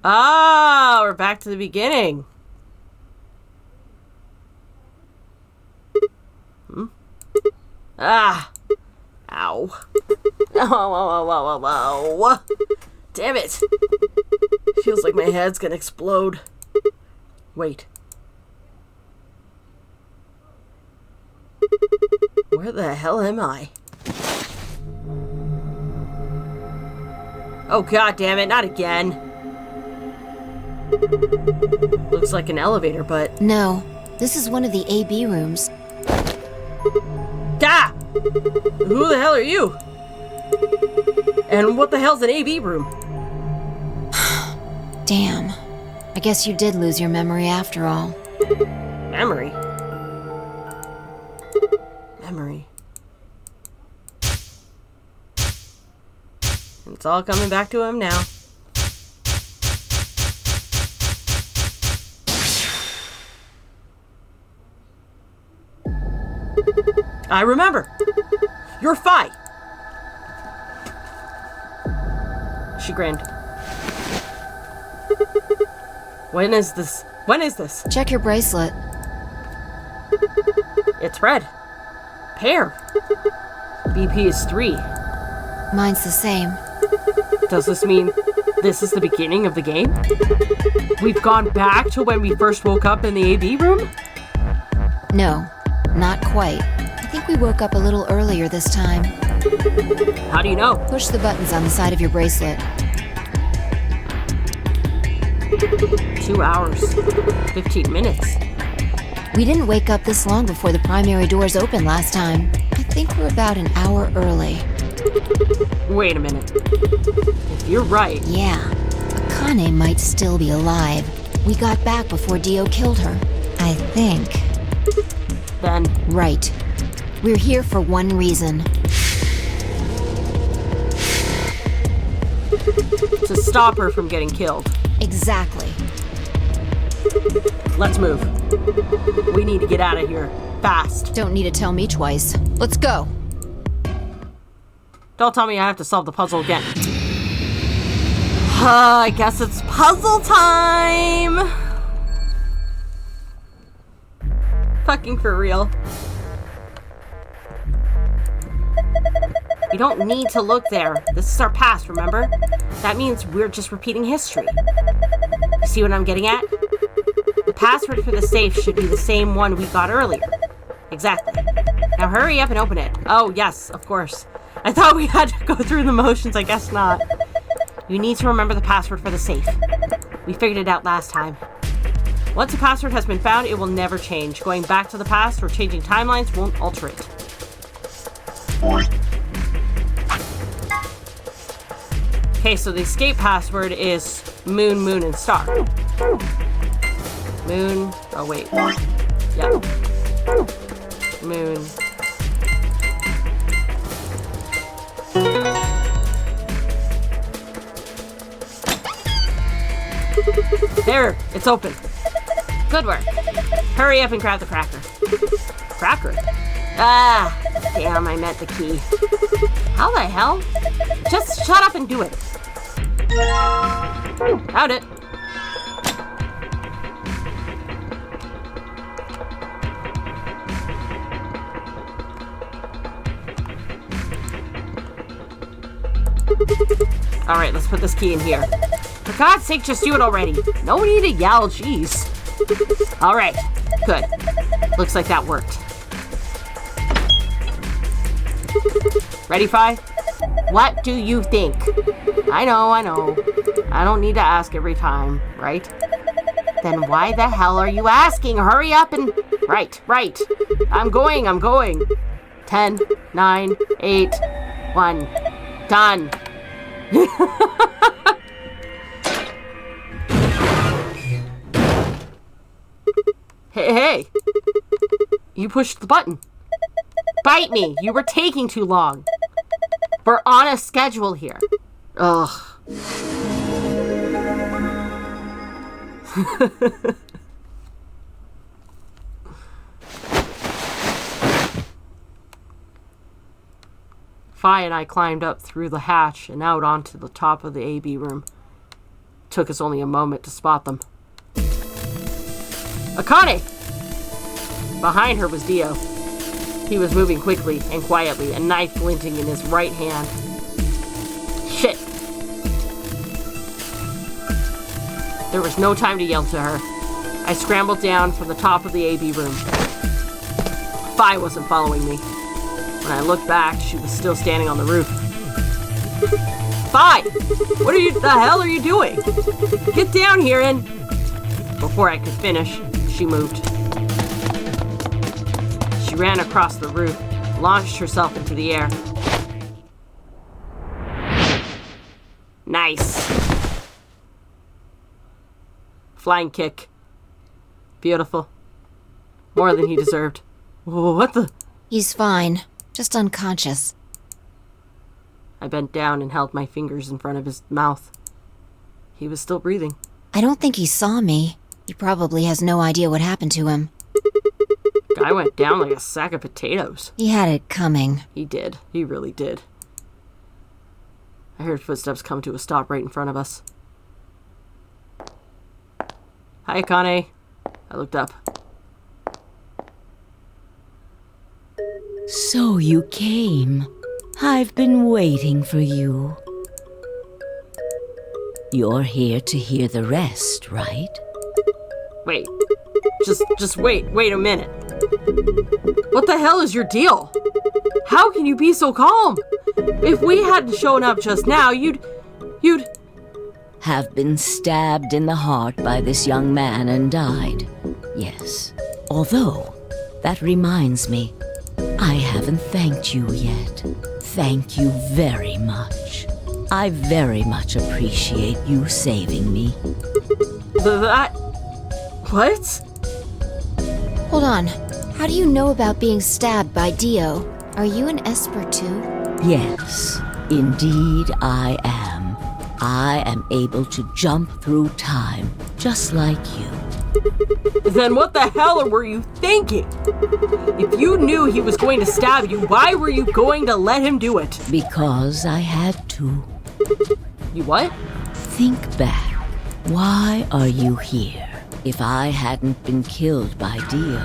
Ah, we're back to the beginning. Ah. Ow. Ow. Damn it. Feels like my head's gonna explode. Wait. Where the hell am I? Oh god damn it, not again. Looks like an elevator, but... No, this is one of the AB rooms. Ah! Who the hell are you? And what the hell's an AB room? Damn. I guess you did lose your memory after all. Memory? Memory. It's all coming back to him now. I remember. You're Phi. She grinned. When is this? When is this? Check your bracelet. It's red. Pair. BP is 3. Mine's the same. Does this mean this is the beginning of the game? We've gone back to when we first woke up in the AB room? No, not quite. I think we woke up a little earlier this time. How do you know? Push the buttons on the side of your bracelet. 2 hours, 15 minutes. We didn't wake up this long before the primary doors opened last time. I think we're about an hour early. Wait a minute. If you're right... Yeah, Akane might still be alive. We got back before Dio killed her. I think. Then... Right. We're here for one reason. To stop her from getting killed. Exactly. Let's move. We need to get out of here. Fast. Don't need to tell me twice. Let's go. Don't tell me I have to solve the puzzle again. I guess it's puzzle time! Fucking for real. You don't need to look there. This is our past, remember? That means we're just repeating history. You see what I'm getting at? The password for the safe should be the same one we got earlier. Exactly. Now hurry up and open it. Oh, yes, of course. I thought we had to go through the motions. I guess not. You need to remember the password for the safe. We figured it out last time. Once a password has been found, it will never change. Going back to the past or changing timelines won't alter it. Okay, so the escape password is moon, moon, and star. Moon. Oh, wait. Yep. Moon. There, it's open. Good work. Hurry up and grab the cracker. Cracker? Ah, damn, I meant the key. How the hell? Just shut up and do it. Found it. Alright, let's put this key in here. For God's sake, just do it already. No need to yell, jeez. Alright, good. Looks like that worked. Ready, Phi? What do you think? I know. I don't need to ask every time, right? Then why the hell are you asking? Hurry up and... Right. I'm going. 10, 9, 8, 1. Done. Hey. You pushed the button. Bite me. You were taking too long. We're on a schedule here. Ugh. Phi and I climbed up through the hatch and out onto the top of the AB room. took us only a moment to spot them. Akane! Behind her was Dio. He was moving quickly and quietly, a knife glinting in his right hand. Shit! There was no time to yell to her. I scrambled down from the top of the AB room. Fi wasn't following me. When I looked back, she was still standing on the roof. Fi! The hell are you doing? Get down here and... Before I could finish, she moved. She ran across the roof, launched herself into the air. Nice. Flying kick. Beautiful. More than he deserved. What the... He's fine. Just unconscious. I bent down and held my fingers in front of his mouth. He was still breathing. I don't think he saw me. He probably has no idea what happened to him. Guy went down like a sack of potatoes. He had it coming. He did. He really did. I heard footsteps come to a stop right in front of us. Hi, Akane. I looked up. So you came. I've been waiting for you. You're here to hear the rest, right? Wait. Just wait a minute. What the hell is your deal? How can you be so calm? If we hadn't shown up just now, you'd... Have been stabbed in the heart by this young man and died. Yes. Although, that reminds me, I haven't thanked you yet. Thank you very much. I very much appreciate you saving me. What? Hold on. How do you know about being stabbed by Dio? Are you an Esper too? Yes, indeed I am. I am able to jump through time, just like you. Then what the hell were you thinking? If you knew he was going to stab you, why were you going to let him do it? Because I had to. You what? Think back. Why are you here? If I hadn't been killed by Dio,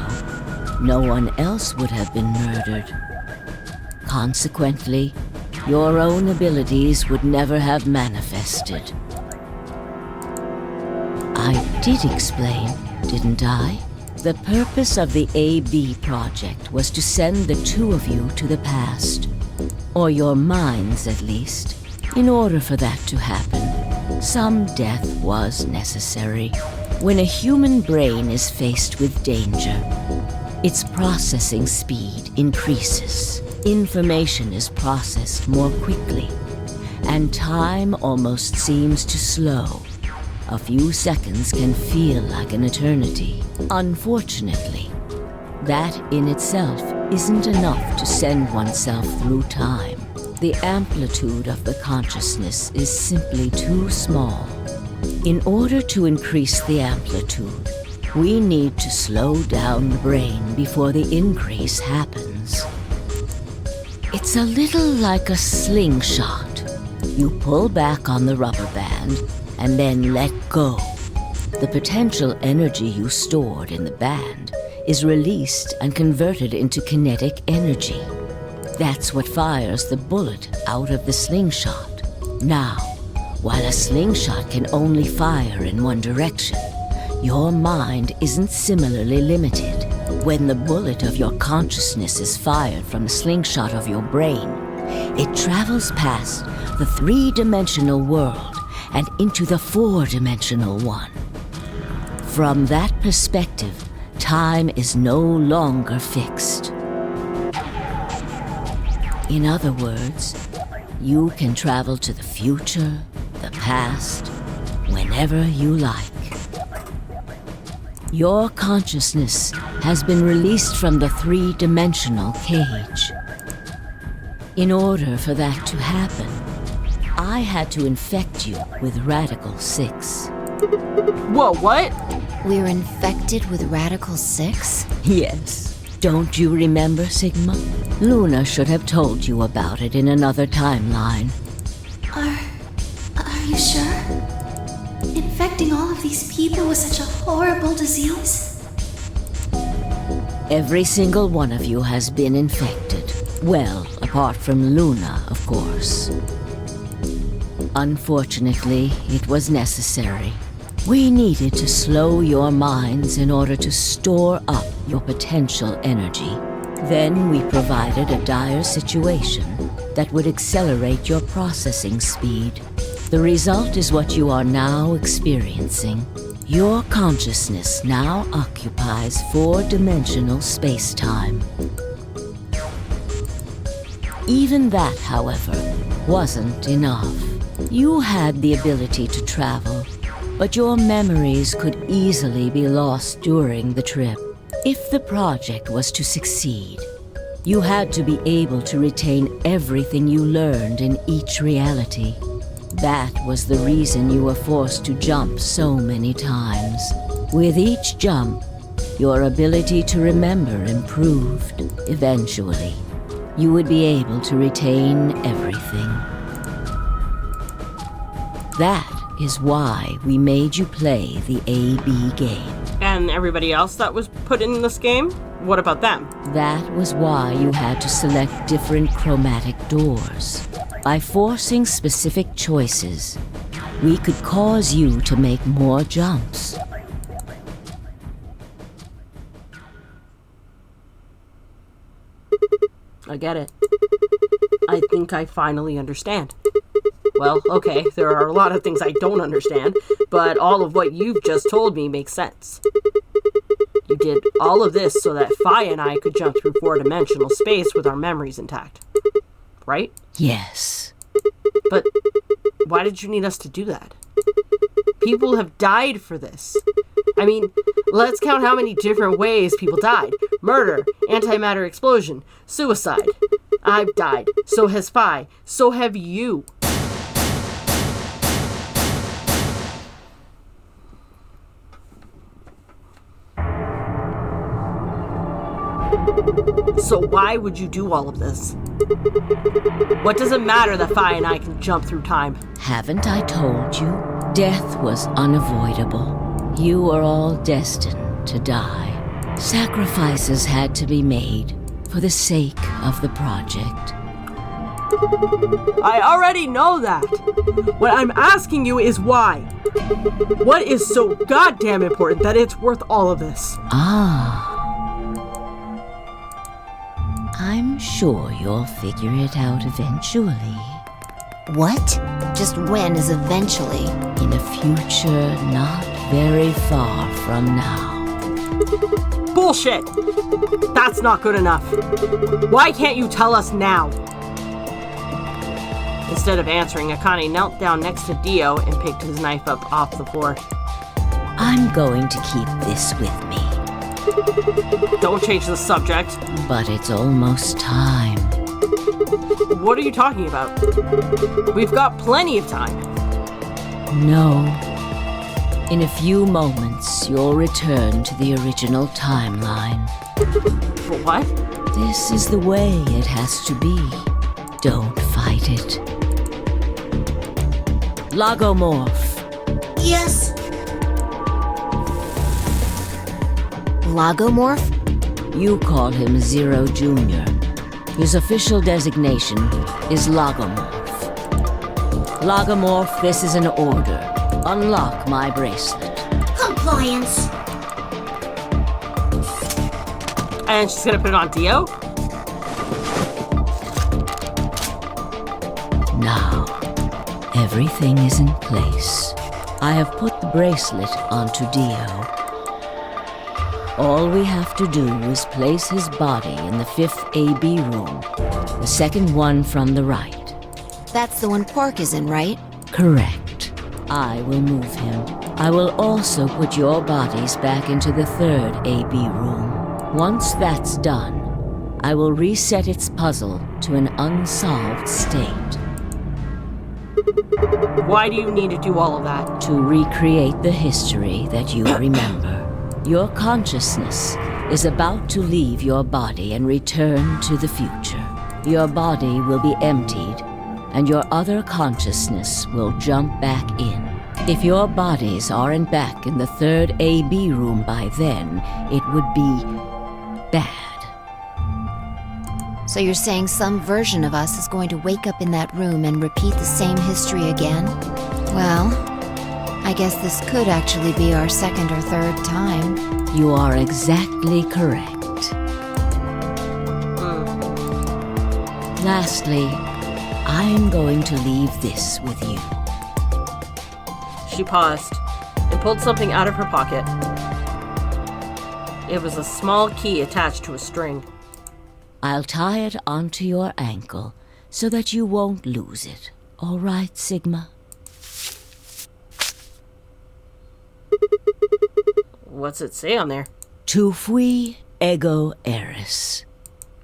no one else would have been murdered. Consequently, your own abilities would never have manifested. I did explain, didn't I? The purpose of the AB project was to send the two of you to the past. Or your minds, at least. In order for that to happen, some death was necessary. When a human brain is faced with danger, its processing speed increases. Information is processed more quickly, and time almost seems to slow. A few seconds can feel like an eternity. Unfortunately, that in itself isn't enough to send oneself through time. The amplitude of the consciousness is simply too small. In order to increase the amplitude, we need to slow down the brain before the increase happens. It's a little like a slingshot. You pull back on the rubber band and then let go. The potential energy you stored in the band is released and converted into kinetic energy. That's what fires the bullet out of the slingshot. Now, while a slingshot can only fire in one direction, your mind isn't similarly limited. When the bullet of your consciousness is fired from the slingshot of your brain, it travels past the three-dimensional world and into the four-dimensional one. From that perspective, time is no longer fixed. In other words, you can travel to the future, the past, whenever you like. Your consciousness has been released from the three-dimensional cage. In order for that to happen, I had to infect you with Radical 6. Whoa, what? We're infected with Radical 6? Yes. Don't you remember, Sigma? Luna should have told you about it in another timeline. Are you sure? It infecting all of these people with such a horrible disease? Every single one of you has been infected. Well, apart from Luna, of course. Unfortunately, it was necessary. We needed to slow your minds in order to store up your potential energy. Then we provided a dire situation that would accelerate your processing speed. The result is what you are now experiencing. Your consciousness now occupies 4-dimensional space-time. Even that, however, wasn't enough. You had the ability to travel, but your memories could easily be lost during the trip. If the project was to succeed, you had to be able to retain everything you learned in each reality. That was the reason you were forced to jump so many times. With each jump, your ability to remember improved. Eventually, you would be able to retain everything. That is why we made you play the AB game. And everybody else that was put in this game? What about them? That was why you had to select different chromatic doors. By forcing specific choices, we could cause you to make more jumps. I get it. I think I finally understand. Well, okay, there are a lot of things I don't understand, but all of what you've just told me makes sense. You did all of this so that Fi and I could jump through 4-dimensional space with our memories intact. Right? Yes. But why did you need us to do that? People have died for this. I mean, let's count how many different ways people died. Murder, antimatter explosion, suicide. I've died. So has Fi. So have you. So why would you do all of this? What does it matter that Fi and I can jump through time? Haven't I told you? Death was unavoidable. You were all destined to die. Sacrifices had to be made for the sake of the project. I already know that. What I'm asking you is why. What is so goddamn important that it's worth all of this? Ah. I'm sure you'll figure it out eventually. What? Just when is eventually? In a future not very far from now. Bullshit! That's not good enough. Why can't you tell us now? Instead of answering, Akane knelt down next to Dio and picked his knife up off the floor. I'm going to keep this with me. Don't change the subject. But it's almost time. What are you talking about? We've got plenty of time. No. In a few moments, you'll return to the original timeline. For what? This is the way it has to be. Don't fight it. Logomorph. Yes. Logomorph? You call him Zero Jr. His official designation is Logomorph. Logomorph, this is an order. Unlock my bracelet. Compliance. And she's gonna put it on Dio? Now, everything is in place. I have put the bracelet onto Dio. All we have to do is place his body in the 5th AB room, the second one from the right. That's the one Quark is in, right? Correct. I will move him. I will also put your bodies back into the 3rd AB room. Once that's done, I will reset its puzzle to an unsolved state. Why do you need to do all of that? To recreate the history that you remember. Your consciousness is about to leave your body and return to the future. Your body will be emptied, and your other consciousness will jump back in. If your bodies aren't back in the third AB room by then, it would be bad. So you're saying some version of us is going to wake up in that room and repeat the same history again? Well, I guess this could actually be our second or third time. You are exactly correct. Lastly, I'm going to leave this with you. She paused and pulled something out of her pocket. It was a small key attached to a string. I'll tie it onto your ankle so that you won't lose it. All right, Sigma? What's it say on there? Tu fui ego eris.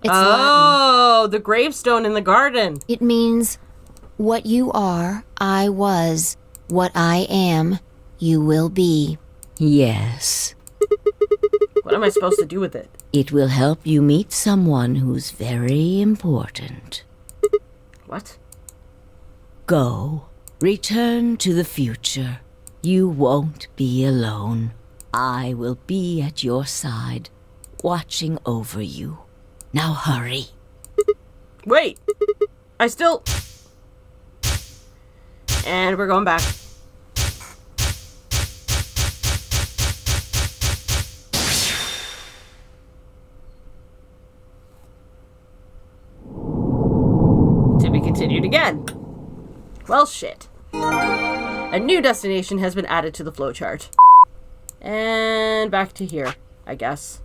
It's Latin. Oh, the gravestone in the garden. It means, what you are, I was. What I am, you will be. Yes. What am I supposed to do with it? It will help you meet someone who's very important. What? Go. Return to the future. You won't be alone. I will be at your side, watching over you. Now hurry. Wait! I still... And we're going back. To be continued again. Well, shit. A new destination has been added to the flowchart. And back to here, I guess.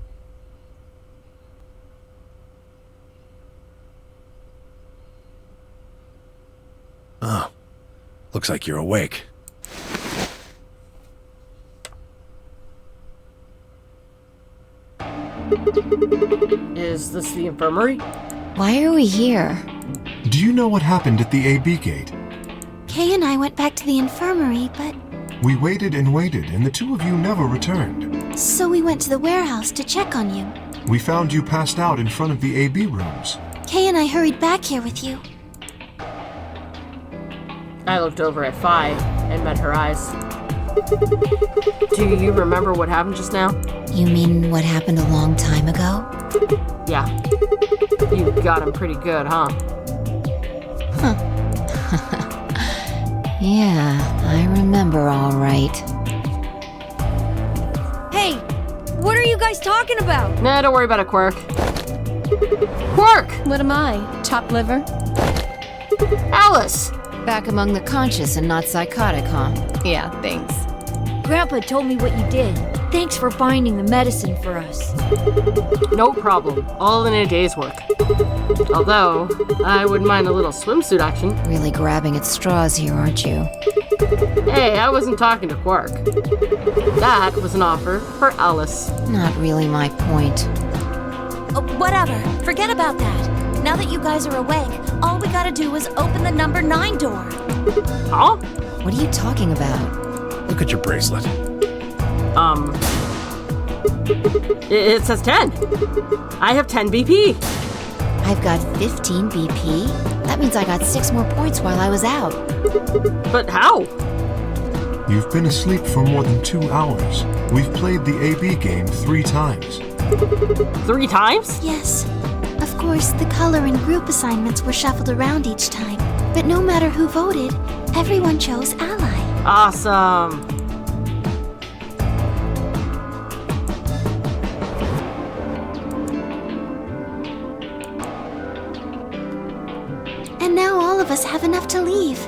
Oh, looks like you're awake. Is this the infirmary? Why are we here? Do you know what happened at the AB gate? Kay and I went back to the infirmary, but We waited and waited, and the two of you never returned. so we went to the warehouse to check on you. We found you passed out in front of the AB rooms. Kay and I hurried back here with you. I looked over at Phi and met her eyes. Do you remember what happened just now? You mean what happened a long time ago? Yeah. You got him pretty good, huh? Yeah, I remember all right. Hey, what are you guys talking about? Nah, don't worry about it, Quirk. Quirk! What am I? Chopped liver? Alice! Back among the conscious and not psychotic, huh? Yeah, thanks. Grandpa told me what you did. Thanks for finding the medicine for us. No problem. All in a day's work. Although, I wouldn't mind a little swimsuit action. Really grabbing at straws here, aren't you? Hey, I wasn't talking to Quark. That was an offer for Alice. Not really my point. Oh, whatever. Forget about that. Now that you guys are awake, all we gotta do is open the number 9 door. Huh? What are you talking about? Look at your bracelet. It says 10. I have 10 BP. I've got 15 BP? That means I got 6 more points while I was out. But how? You've been asleep for more than 2 hours. We've played the AB game 3 times. 3 times? Yes. Of course, the color and group assignments were shuffled around each time. But no matter who voted, everyone chose Ally. Awesome. And now all of us have enough to leave.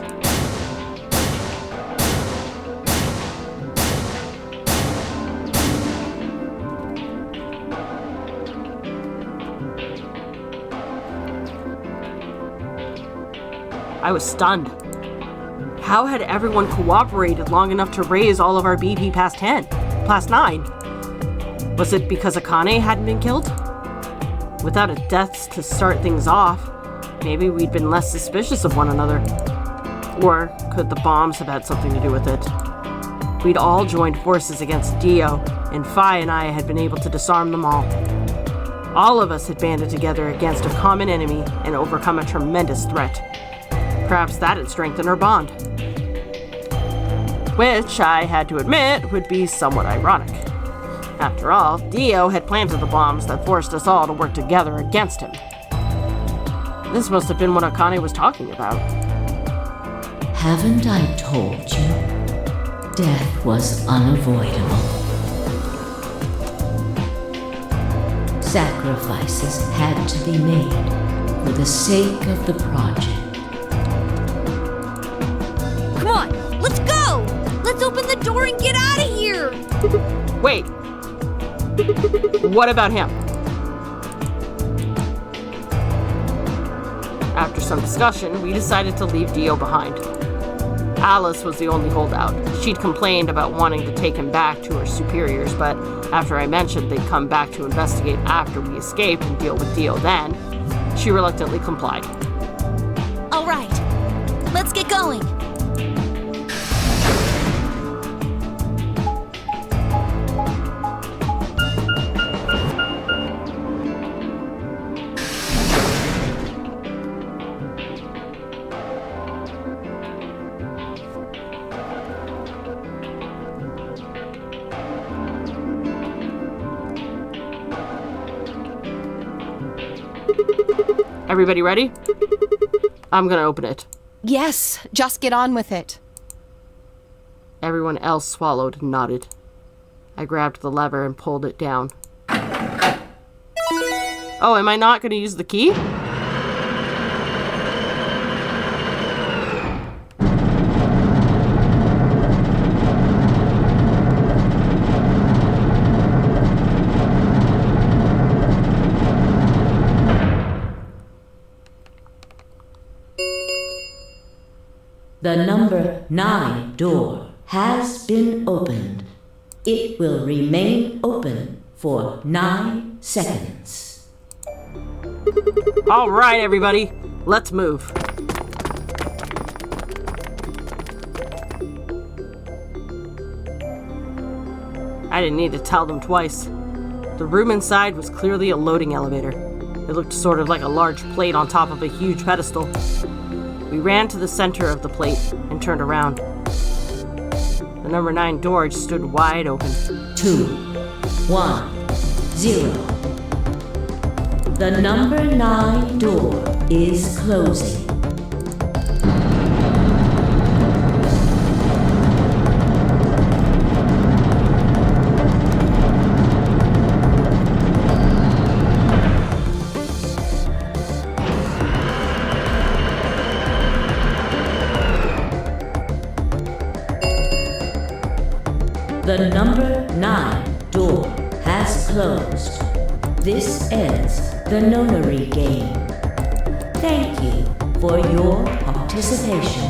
I was stunned. How had everyone cooperated long enough to raise all of our BP past 10? Past 9? Was it because Akane hadn't been killed? Without a death to start things off, maybe we'd been less suspicious of one another. Or could the bombs have had something to do with it? We'd all joined forces against Dio, and Phi and I had been able to disarm them all. All of us had banded together against a common enemy and overcome a tremendous threat. Perhaps that had strengthened our bond. which I had to admit would be somewhat ironic. After all, Dio had planted the bombs that forced us all to work together against him. This must have been what Akane was talking about. Haven't I told you? Death was unavoidable. Sacrifices had to be made for the sake of the project. Come on, let's go! Let's open the door and get out of here! Wait. What about him? After some discussion, we decided to leave Dio behind. Alice was the only holdout. She'd complained about wanting to take him back to her superiors, but after I mentioned they'd come back to investigate after we escaped and deal with Dio then, she reluctantly complied. All right, let's get going. Everybody ready? I'm gonna open it. Yes, just get on with it. Everyone else swallowed and nodded. I grabbed the lever and pulled it down. Oh, am I not gonna use the key? The number 9 door has been opened. It will remain open for 9 seconds. All right, everybody, let's move. I didn't need to tell them twice. The room inside was clearly a loading elevator. It looked sort of like a large plate on top of a huge pedestal. We ran to the center of the plate and turned around. The number 9 door just stood wide open. 2, 1, 0. The number 9 door is closing. The number 9 door has closed. This ends the Nonary game. Thank you for your participation.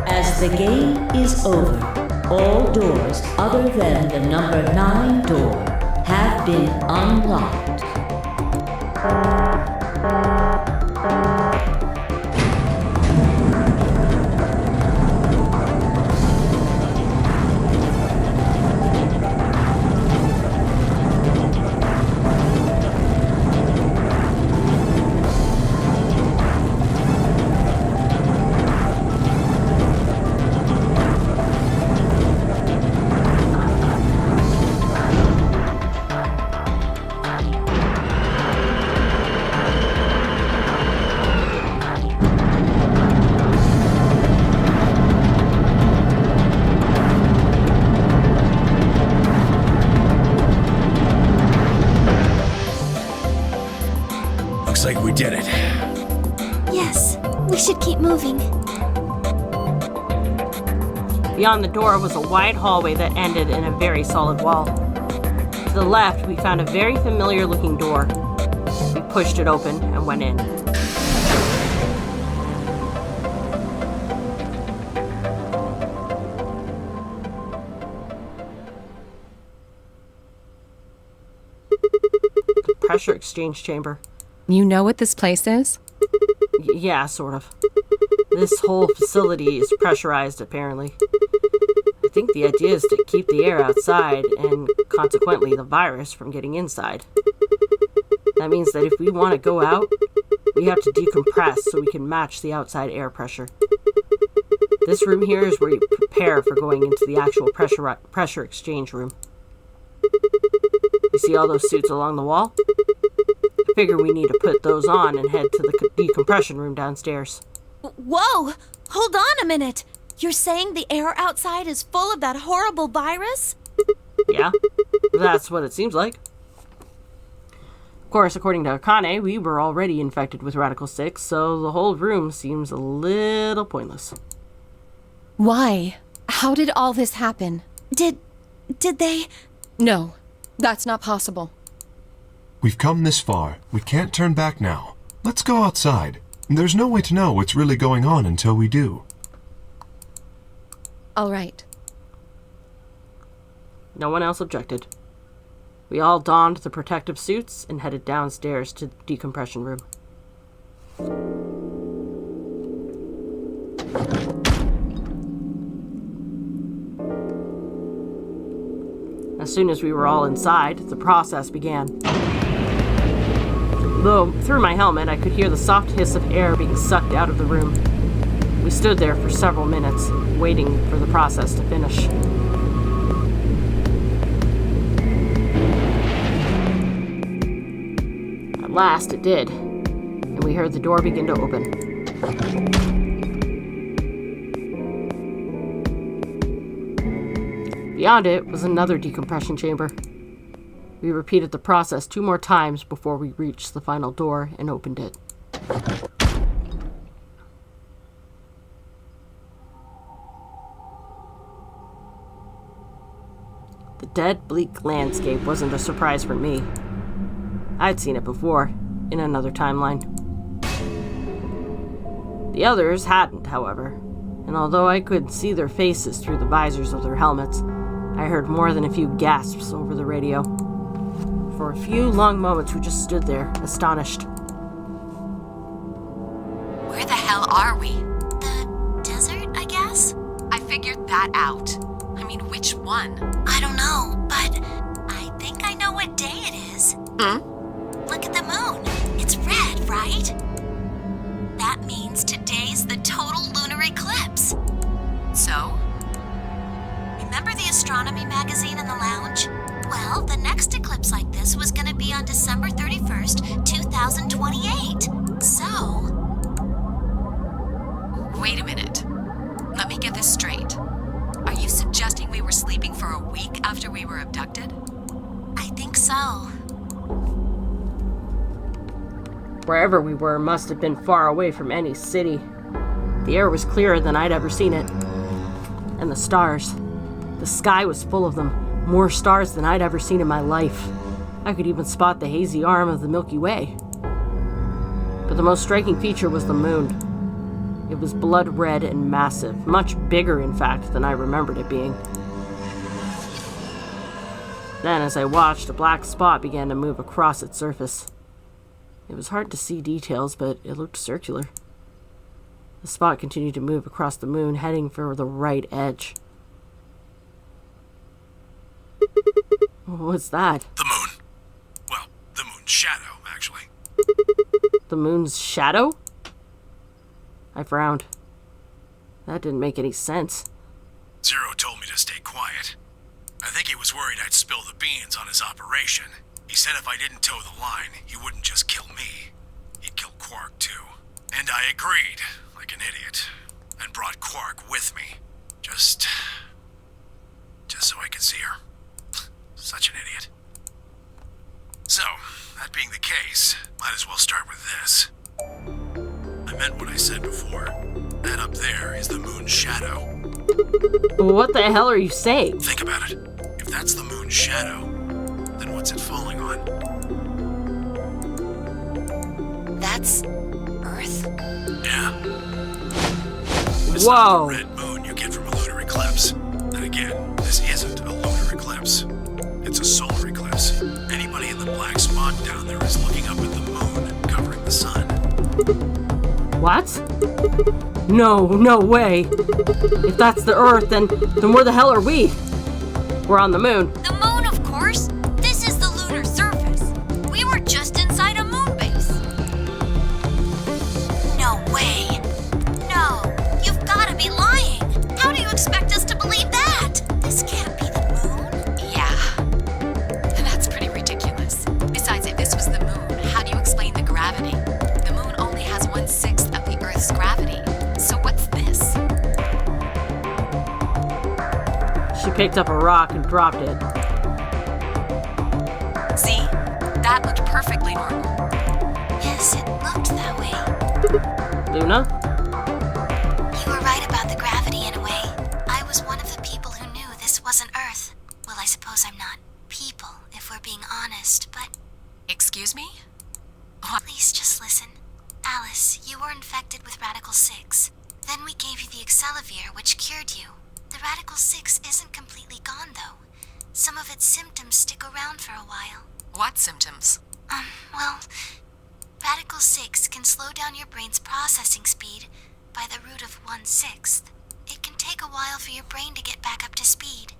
As the game is over, all doors other than the number 9 door have been unlocked. Looks like we did it. Yes, we should keep moving. Beyond the door was a wide hallway that ended in a very solid wall. To the left, we found a very familiar-looking door. We pushed it open and went in. The pressure exchange chamber. You know what this place is? Yeah, sort of. This whole facility is pressurized, apparently. I think the idea is to keep the air outside and, consequently, the virus from getting inside. That means that if we want to go out, we have to decompress so we can match the outside air pressure. This room here is where you prepare for going into the actual pressure exchange room. You see all those suits along the wall? I figure we need to put those on and head to the decompression room downstairs. Whoa! Hold on a minute! You're saying the air outside is full of that horrible virus? Yeah, that's what it seems like. Of course, according to Akane, we were already infected with Radical 6, so the whole room seems a little pointless. Why? How did all this happen? Did they... No, that's not possible. We've come this far. We can't turn back now. Let's go outside. There's no way to know what's really going on until we do. All right. No one else objected. We all donned the protective suits and headed downstairs to the decompression room. As soon as we were all inside, the process began. Though, through my helmet, I could hear the soft hiss of air being sucked out of the room. We stood there for several minutes, waiting for the process to finish. At last, it did, and we heard the door begin to open. Beyond it was another decompression chamber. We repeated the process 2 more times before we reached the final door and opened it. The dead, bleak landscape wasn't a surprise for me. I'd seen it before, in another timeline. The others hadn't, however, and although I could see their faces through the visors of their helmets, I heard more than a few gasps over the radio. For a few long moments, we just stood there, astonished. Where the hell are we? The desert, I guess? I figured that out. I mean, which one? I don't know, but I think I know what day it is. Look at the moon. It's red, right? That means today's the total lunar eclipse. So? Remember the astronomy magazine in the lounge? Well, the next eclipse like this was gonna be on December 31st, 2028. So... Wait a minute. Let me get this straight. Are you suggesting we were sleeping for a week after we were abducted? I think so. Wherever we were must have been far away from any city. The air was clearer than I'd ever seen it. And the stars. The sky was full of them, more stars than I'd ever seen in my life. I could even spot the hazy arm of the Milky Way. But the most striking feature was the moon. It was blood red and massive, much bigger, in fact, than I remembered it being. Then, as I watched, a black spot began to move across its surface. It was hard to see details, but it looked circular. The spot continued to move across the moon, heading for the right edge. What's that? The moon. Well, the moon's shadow, actually. The moon's shadow? I frowned. That didn't make any sense. Zero told me to stay quiet. I think he was worried I'd spill the beans on his operation. He said if I didn't toe the line, he wouldn't just kill me. He'd kill Quark, too. And I agreed, like an idiot, and brought Quark with me. Just so I could see her. Such an idiot. So, that being the case, might as well start with this. I meant what I said before. That up there is the moon's shadow. What the hell are you saying? Think about it. If that's the moon's shadow, then what's it falling on? That's Earth? Yeah. It's Whoa! not the red moon you get from a lunar eclipse. And again, this isn't a lunar eclipse. It's a solar eclipse. Anybody in the black spot down there is looking up at the moon, covering the sun. What? No way. If that's the Earth, then where the hell are we? We're on the moon. The moon, of course. This is the lunar surface. We were just inside a moon base. No way. No, you've gotta be lying. picked up a rock and dropped it. See? That looked perfectly normal. Yes, it looked that way. Luna? You were right about the gravity in a way. I was one of the people who knew this wasn't Earth. Well, I suppose I'm not people, if we're being honest, but... Excuse me? Please just listen. Alice, you were infected with Radical 6. Then we gave you the Excelavir, which cured you. The Radical 6 isn't completely gone, though. Some of its symptoms stick around for a while. What symptoms? Well, Radical 6 can slow down your brain's processing speed by the root of 1/6. It can take a while for your brain to get back up to speed.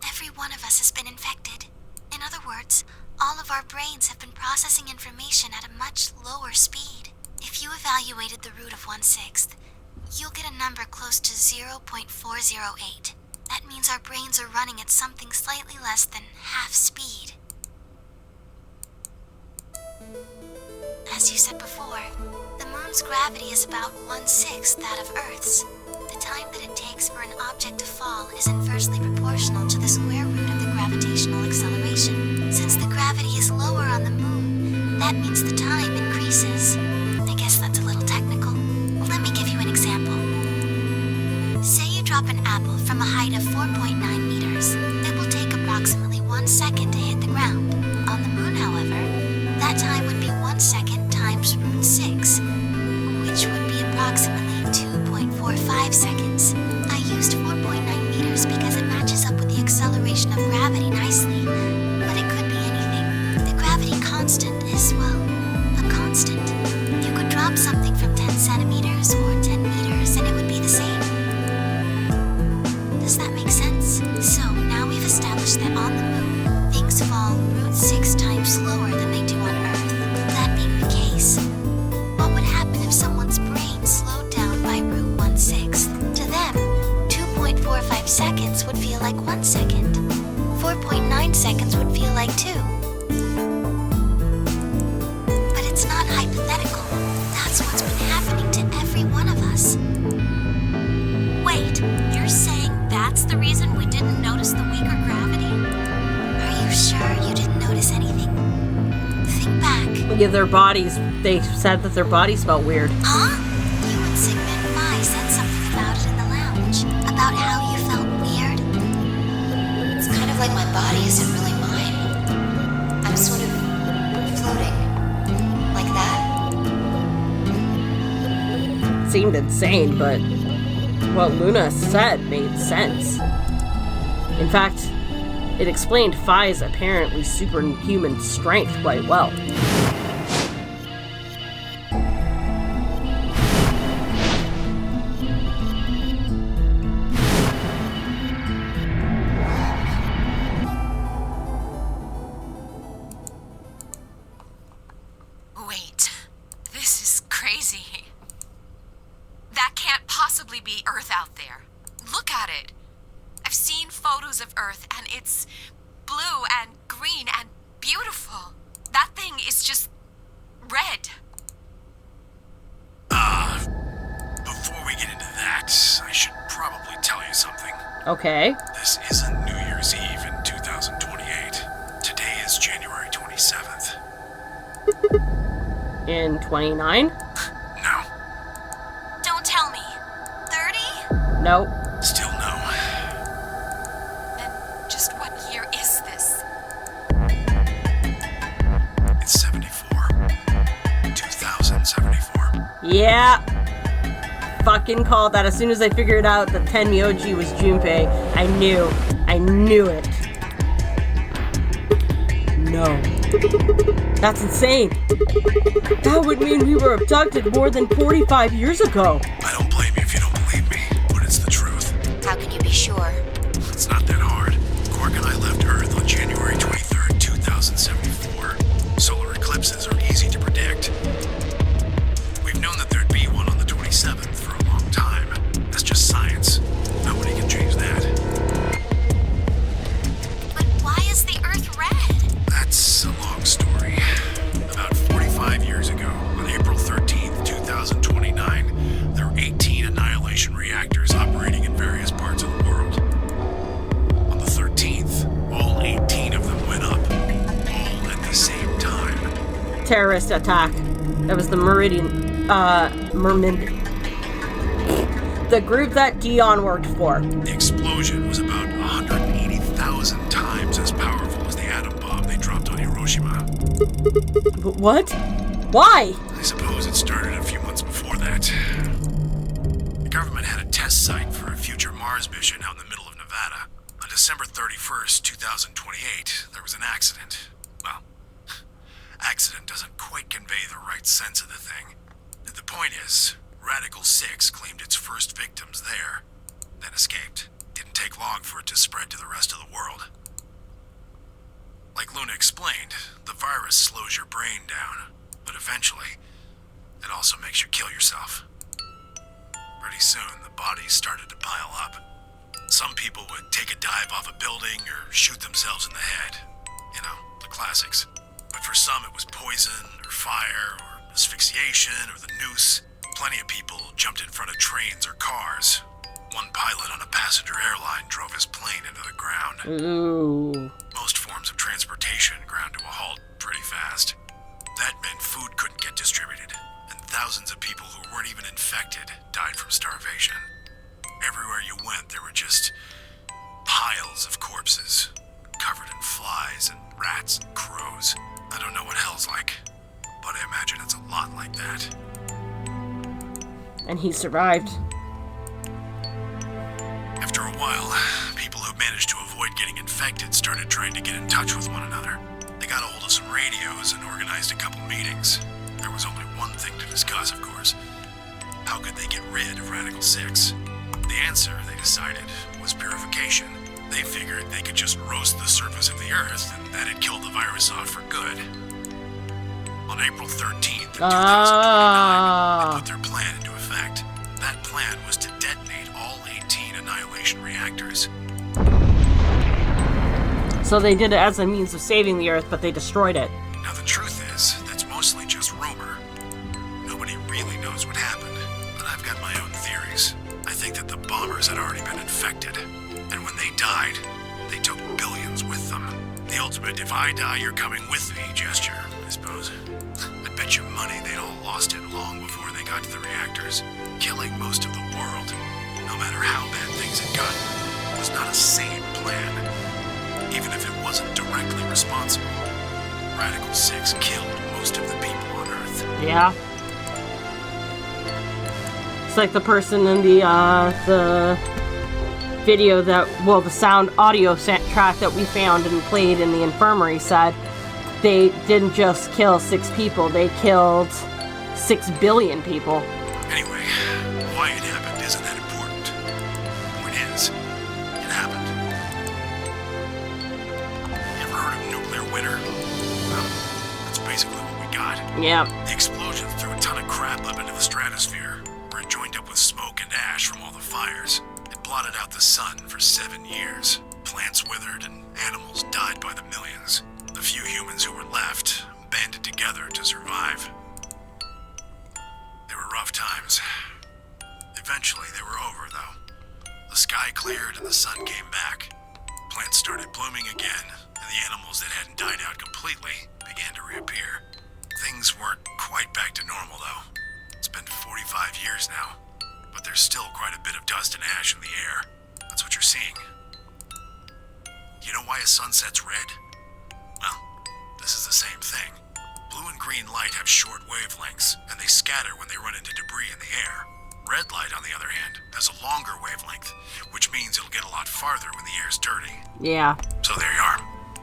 Every one of us has been infected. In other words, all of our brains have been processing information at a much lower speed. If you evaluated the root of 1/6, you'll get a number close to 0.408. That means our brains are running at something slightly less than half speed. As you said before, the moon's gravity is about 1/6 that of Earth's. The time that it takes for an object to fall is inversely proportional to the square root of the gravitational acceleration. Since the gravity is lower on the moon, that means the time increases. I guess that's a little technical. Let me give you an example. Say you drop an apple from a height of 4.9 meters. It will take approximately 1 second to hit the ground. On the moon, however, that time would be 1 second times root 6, which would be approximately 2.45 seconds. I used 4.9 meters because it matches up with the acceleration of gravity nicely, but it could be anything. The gravity constant is, well, a constant. You could drop something from 10 centimeters or 10 meters and it would be the same. Does that make sense? So now we've established that on the moon, things fall root 6 times slower than they do on Earth. That being the case, what would happen if someone's brain slowed down by root 1/6? To them, 2.45 seconds would feel like 1 second. 4.9 seconds would feel like 2. But it's not hypothetical. That's what's been happening to every one of us. Wait, you're saying that's the reason we didn't notice the weaker gravity? Are you sure you didn't notice anything? Think back. Yeah, their bodies, they said that their bodies felt weird. Huh? You and Sigmund Phi said something about it in the lounge. About how you felt weird. It's kind of like my body isn't really mine. I'm sort of floating. Like that. Seemed insane, but what Luna said made sense. In fact, it explained Phi's apparently superhuman strength quite well. Wait, this is crazy. That can't possibly be Earth out there. Look at it. I've seen photos of Earth and it's blue and green and beautiful. That thing is just red. Before we get into that, I should probably tell you something. Okay. This isn't New Year's Eve in 2028. Today is January 27th. In 29? No. Don't tell me. 30? Nope. Still no. Then just what year is this? It's 74. 2074. Yeah. Fucking called that. As soon as I figured out that Tenmyoji was Junpei, I knew it. No. That's insane. That would mean we were abducted more than 45 years ago. I don't blame you if you don't believe me, but it's the truth. How can you be sure? It's not that hard. Quark and I left Earth on January 23rd, 2074. Solar eclipses are easy to predict. We've known that there'd be one on the 27th for a long time. That's just science. Nobody can change that. But why is the Earth red? That's a long story. About 45 years ago, on April 13th, 2029, there were 8 terrorist attack. That was the Mermin. The group that Dion worked for. The explosion was about 180,000 times as powerful as the atom bomb they dropped on Hiroshima. What? Why? I suppose it started a few months before that. The government had a test site for a future Mars mission out in the middle of Nevada. On December 31st, 2028, there was an accident. Well, accident doesn't quite convey the right sense of the thing. The point is, Radical 6 claimed its first victims there, then escaped. Didn't take long for it to spread to the rest of the world. Like Luna explained, the virus slows your brain down, but eventually, it also makes you kill yourself. Pretty soon, the bodies started to pile up. Some people would take a dive off a building or shoot themselves in the head. You know, the classics. But for some, it was poison, or fire, or asphyxiation, or the noose. Plenty of people jumped in front of trains or cars. One pilot on a passenger airline drove his plane into the ground. Ooh. Most forms of transportation ground to a halt pretty fast. That meant food couldn't get distributed, and thousands of people who weren't even infected died from starvation. Everywhere you went, there were just piles of corpses, covered in flies and rats and crows. I don't know what hell's like, but I imagine it's a lot like that. And he survived. After a while, people who managed to avoid getting infected started trying to get in touch with one another. They got a hold of some radios and organized a couple meetings. There was only one thing to discuss, of course. How could they get rid of Radical 6? The answer, they decided, was purification. They figured they could just roast the surface of the Earth and that'd kill the virus off for good. On April 13th, 2029, they put their plan into effect. That plan was to detonate all 18 annihilation reactors. So they did it as a means of saving the Earth, but they destroyed it. Now the truth is, that's mostly just rumor. Nobody really knows what happened, but I've got my own theories. I think that the bombers had already been infected, and when they died, they took billions with them. The ultimate if I die, you're coming with me gesture, I suppose. I bet you money they'd all lost it long before they got to the reactors. Killing most of the world, no matter how bad things had gotten, was not a sane plan. Even if it wasn't directly responsible. Radical 6 killed most of the people on Earth. Yeah. It's like the person in the video that, well, the sound audio track that we found and played in the infirmary said they didn't just kill 6 people, they killed 6 billion people. Anyway, why it happened isn't that important. The point is, it happened. You ever heard of nuclear winter? Well, that's basically what we got. Yeah. The explosion threw a ton of crap up into the stratosphere, where it joined up with smoke and ash from all the fires. It blotted out the sun for 7 years. Plants withered and animals died by the millions. The few humans who were left banded together to survive. They were rough times. Eventually, they were over, though. The sky cleared and the sun came back. Plants started blooming again, and the animals that hadn't died out completely began to reappear. Things weren't quite back to normal, though. It's been 45 years now, but there's still quite a bit of dust and ash in the air. That's what you're seeing. You know why a sunset's red? Well, this is the same thing. Blue and green light have short wavelengths, and they scatter when they run into debris in the air. Red light, on the other hand, has a longer wavelength, which means it'll get a lot farther when the air's dirty. Yeah. So there you are.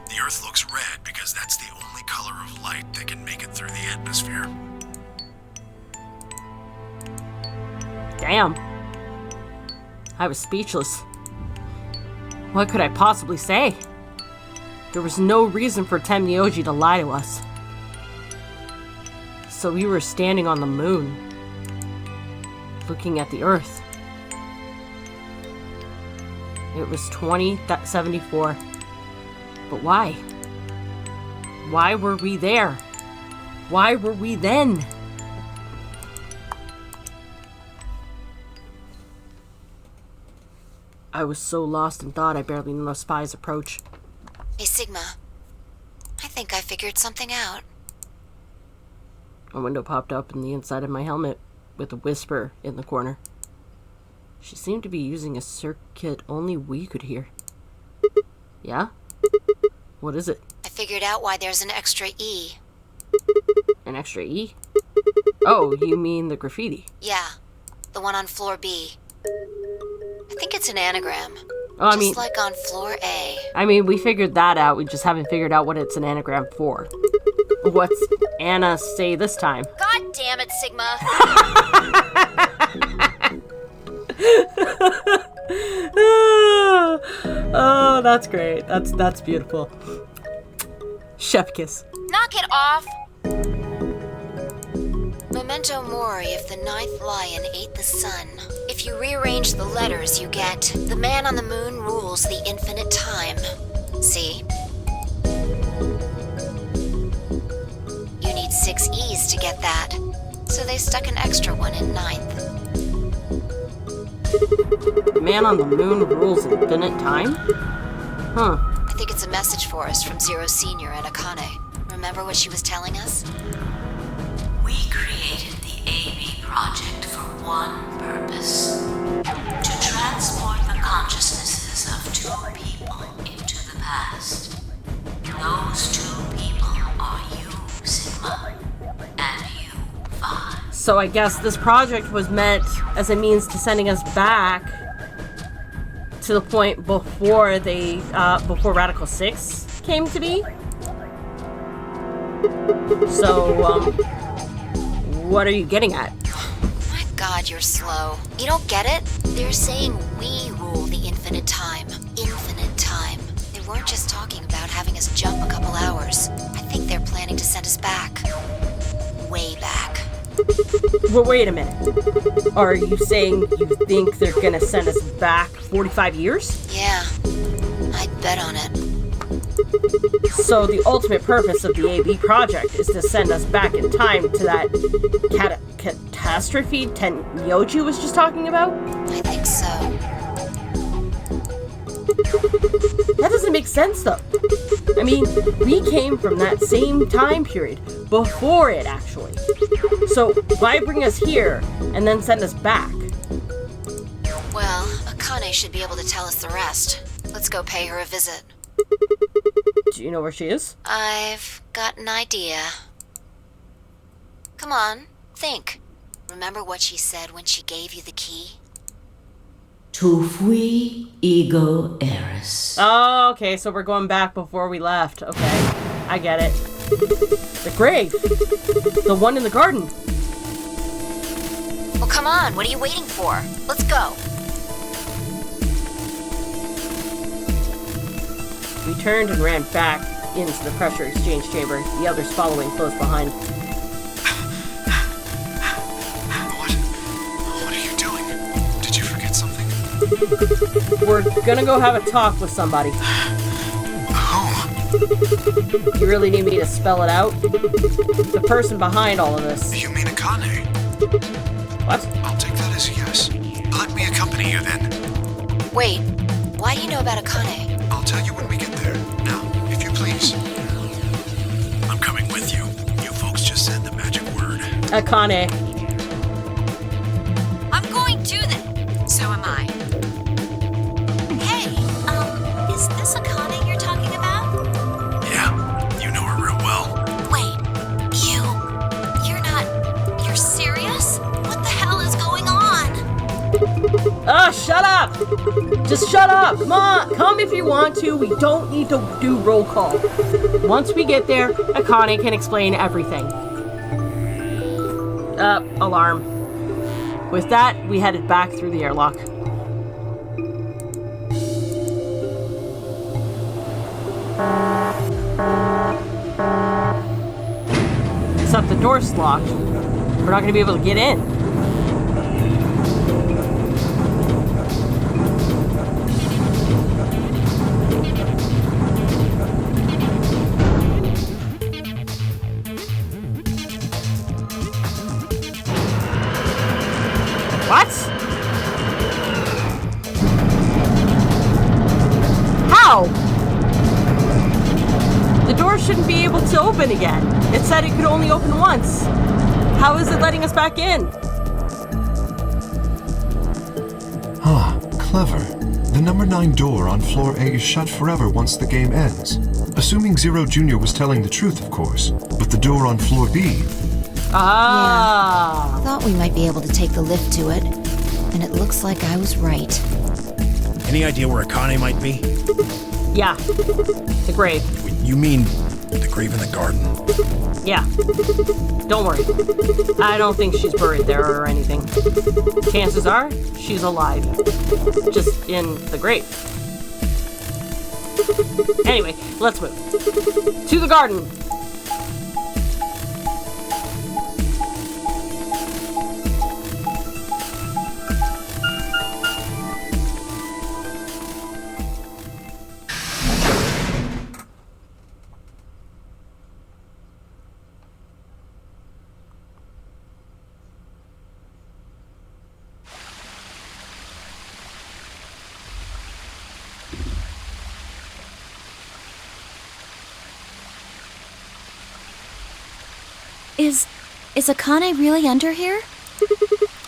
The Earth looks red because that's the only color of light that can make it through the atmosphere. Damn. I was speechless. What could I possibly say? There was no reason for Temnioji to lie to us. So we were standing on the moon, looking at the Earth. It was 2074. But why? Why were we there? Why were we then? I was so lost in thought I barely knew the spy's approach. Hey, Sigma. I think I figured something out. A window popped up in the inside of my helmet with a whisper in the corner. She seemed to be using a circuit only we could hear. Yeah? What is it? I figured out why there's an extra E. An extra E? Oh, you mean the graffiti? Yeah, the one on floor B. I think it's an anagram. Oh, just like on floor A. I mean, we figured that out. We just haven't figured out what it's an anagram for. What's Anna say this time? God damn it, Sigma! Oh, that's great. That's beautiful. Chef kiss. Knock it off! Memento mori if the ninth lion ate the sun. If you rearrange the letters, you get the man on the moon rules the infinite time. See? You need 6 E's to get that. So they stuck an extra one in ninth. Man on the moon rules infinite time? Huh. I think it's a message for us from Zero Senior and Akane. Remember what she was telling us? We created the AB project for one purpose. To transport the consciousnesses of 2 people into the past. Those 2 people are you, Sigma, and you, Vi. So I guess this project was meant as a means to sending us back to the point before before Radical 6 came to be. So, what are you getting at? My God, you're slow. You don't get it? They're saying we rule the infinite time. Infinite time. They weren't just talking about having us jump a couple hours. I think they're planning to send us back. Way back. Well, wait a minute. Are you saying you think they're gonna send us back 45 years? Yeah, I'd bet on it. So the ultimate purpose of the AB project is to send us back in time to that catastrophe Tenyoji was just talking about? I think so. That doesn't make sense, though. I mean, we came from that same time period, before it, actually. So why bring us here and then send us back? Well, Akane should be able to tell us the rest. Let's go pay her a visit. Do you know where she is? I've got an idea. Come on, think. Remember what she said when she gave you the key? Tu fui ego eris. Oh, okay, so we're going back before we left. Okay, I get it. The grave. The one in the garden. Well, come on, what are you waiting for? Let's go. We turned and ran back into the pressure exchange chamber, the others following close behind. What are you doing? Did you forget something? We're gonna go have a talk with somebody. Who? You really need me to spell it out? The person behind all of this. You mean Akane? What? I'll take that as a yes. Let me accompany you then. Wait, why do you know about Akane? I'll tell you when we get there. Now, if you please. I'm coming with you. You folks just said the magic word. Akane. I'm going to then. So am I. Hey, is this Akane you're talking about? Yeah, you know her real well. Wait, you're serious? What the hell is going on? Ah, shut up! Just shut up! Come on! Come if you want to. We don't need to do roll call. Once we get there, Akane can explain everything. Alarm. With that, we headed back through the airlock. Except the door's locked. We're not going to be able to get in. What? How? The door should shouldn't be able to open again. It said it could only open once. How is it letting us back in? Ah, clever. The number 9 door on floor A is shut forever once the game ends. Assuming Zero Jr. was telling the truth, of course. But the door on floor B... Ah. Thought we might be able to take the lift to it, and it looks like I was right. Any idea where Akane might be? Yeah. The grave. You mean the grave in the garden? Yeah. Don't worry. I don't think she's buried there or anything. Chances are, she's alive. Just in the grave. Anyway, let's move. To the garden! Is Akane really under here?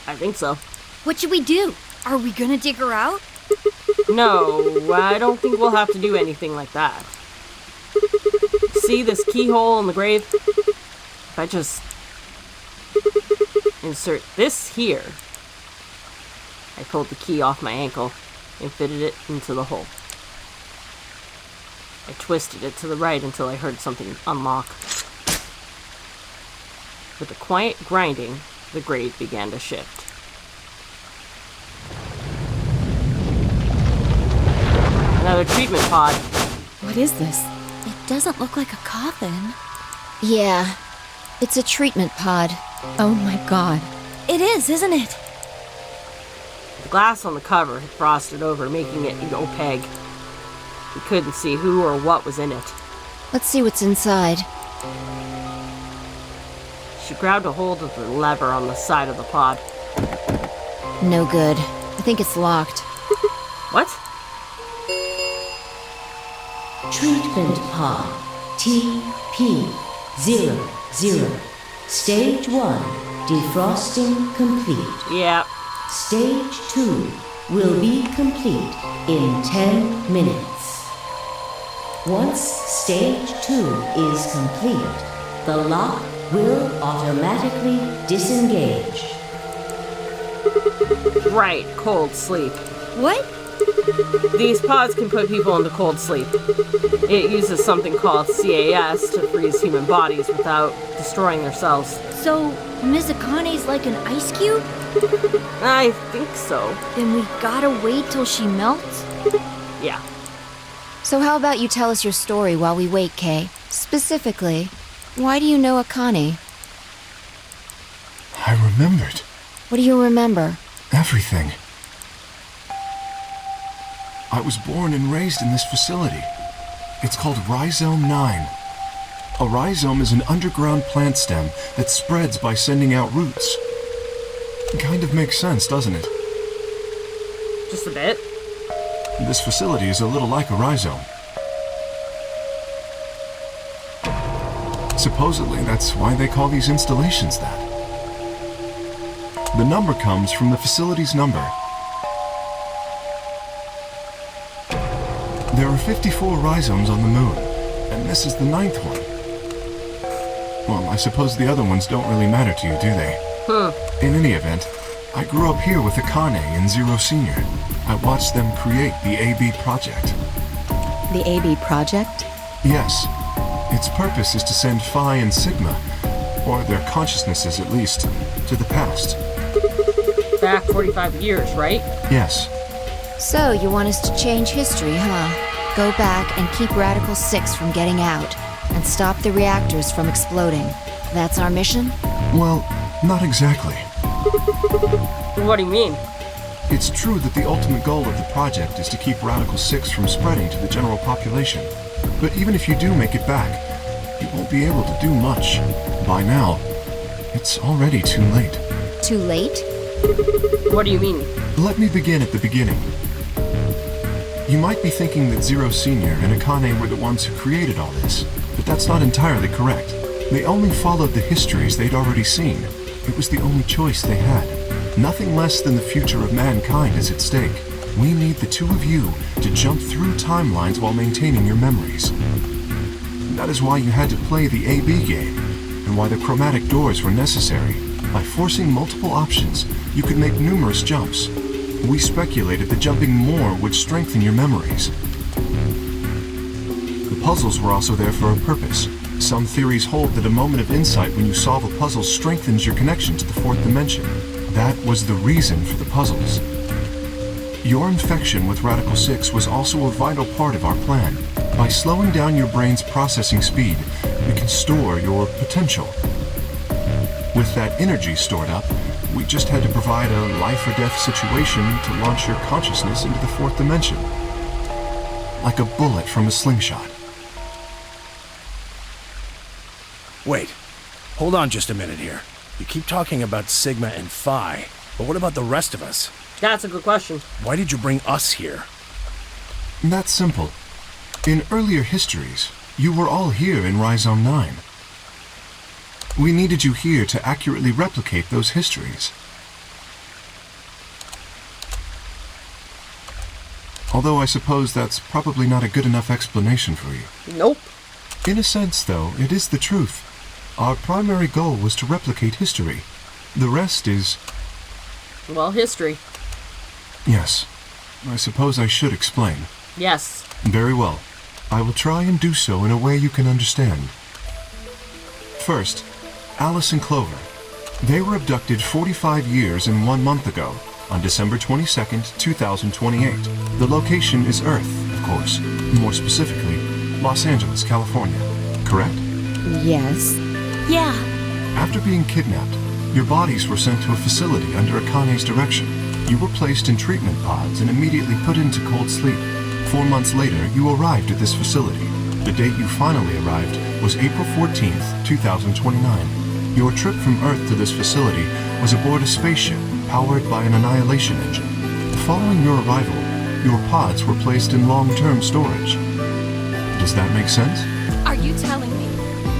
I think so. What should we do? Are we gonna dig her out? No, I don't think we'll have to do anything like that. See this keyhole in the grave? If I just insert this here, I pulled the key off my ankle and fitted it into the hole. I twisted it to the right until I heard something unlock. With a quiet grinding, the grave began to shift. Another treatment pod. What is this? It doesn't look like a coffin. Yeah, it's a treatment pod. Oh my god. It is, isn't it? The glass on the cover had frosted over, making it opaque. We couldn't see who or what was in it. Let's see what's inside. She grabbed a hold of the lever on the side of the pod. No good. I think it's locked. What? Treatment pod TP00. Stage 1 defrosting complete. Yeah. Stage 2 will be complete in 10 minutes. Once Stage 2 is complete, the lock will automatically disengage. Right, cold sleep. What? These pods can put people into cold sleep. It uses something called CAS to freeze human bodies without destroying their cells. So, Ms. Akane's like an ice cube? I think so. Then we gotta wait till she melts? Yeah. So how about you tell us your story while we wait, Kay? Specifically, why do you know Akane? I remembered. What do you remember? Everything. I was born and raised in this facility. It's called Rhizome 9. A rhizome is an underground plant stem that spreads by sending out roots. Kind of makes sense, doesn't it? Just a bit. This facility is a little like a rhizome. Supposedly, that's why they call these installations that. The number comes from the facility's number. There are 54 rhizomes on the moon, and this is the 9th one. Well, I suppose the other ones don't really matter to you, do they? In any event, I grew up here with Akane and Zero Senior. I watched them create the AB project. The AB project? Yes. Its purpose is to send Phi and Sigma, or their consciousnesses at least, to the past. Back 45 years, right? Yes. So, you want us to change history, huh? Go back and keep Radical 6 from getting out, and stop the reactors from exploding. That's our mission? Well, not exactly. What do you mean? It's true that the ultimate goal of the project is to keep Radical 6 from spreading to the general population. But even if you do make it back, you won't be able to do much. By now, it's already too late. Too late? What do you mean? Let me begin at the beginning. You might be thinking that Zero Senior and Akane were the ones who created all this, but that's not entirely correct. They only followed the histories they'd already seen. It was the only choice they had. Nothing less than the future of mankind is at stake. We need the two of you to jump through timelines while maintaining your memories. That is why you had to play the AB game, and why the chromatic doors were necessary. By forcing multiple options, you could make numerous jumps. We speculated that jumping more would strengthen your memories. The puzzles were also there for a purpose. Some theories hold that a moment of insight when you solve a puzzle strengthens your connection to the fourth dimension. That was the reason for the puzzles. Your infection with Radical 6 was also a vital part of our plan. By slowing down your brain's processing speed, we can store your potential. With that energy stored up, we just had to provide a life or death situation to launch your consciousness into the fourth dimension. Like a bullet from a slingshot. Wait, hold on just a minute here. You keep talking about Sigma and Phi, but what about the rest of us? That's a good question. Why did you bring us here? That's simple. In earlier histories, you were all here in Rhizome 9. We needed you here to accurately replicate those histories. Although I suppose that's probably not a good enough explanation for you. Nope. In a sense, though, it is the truth. Our primary goal was to replicate history. The rest is... Well, history. Yes. I suppose I should explain. Yes. Very well. I will try and do so in a way you can understand. First, Alice and Clover. They were abducted 45 years and 1 month ago, on December 22nd, 2028. The location is Earth, of course. More specifically, Los Angeles, California. Correct? Yes. Yeah. After being kidnapped, your bodies were sent to a facility under Akane's direction. You were placed in treatment pods and immediately put into cold sleep. 4 months later, you arrived at this facility. The date you finally arrived was April 14th, 2029. Your trip from Earth to this facility was aboard a spaceship powered by an annihilation engine. Following your arrival, your pods were placed in long-term storage. Does that make sense? Are you telling me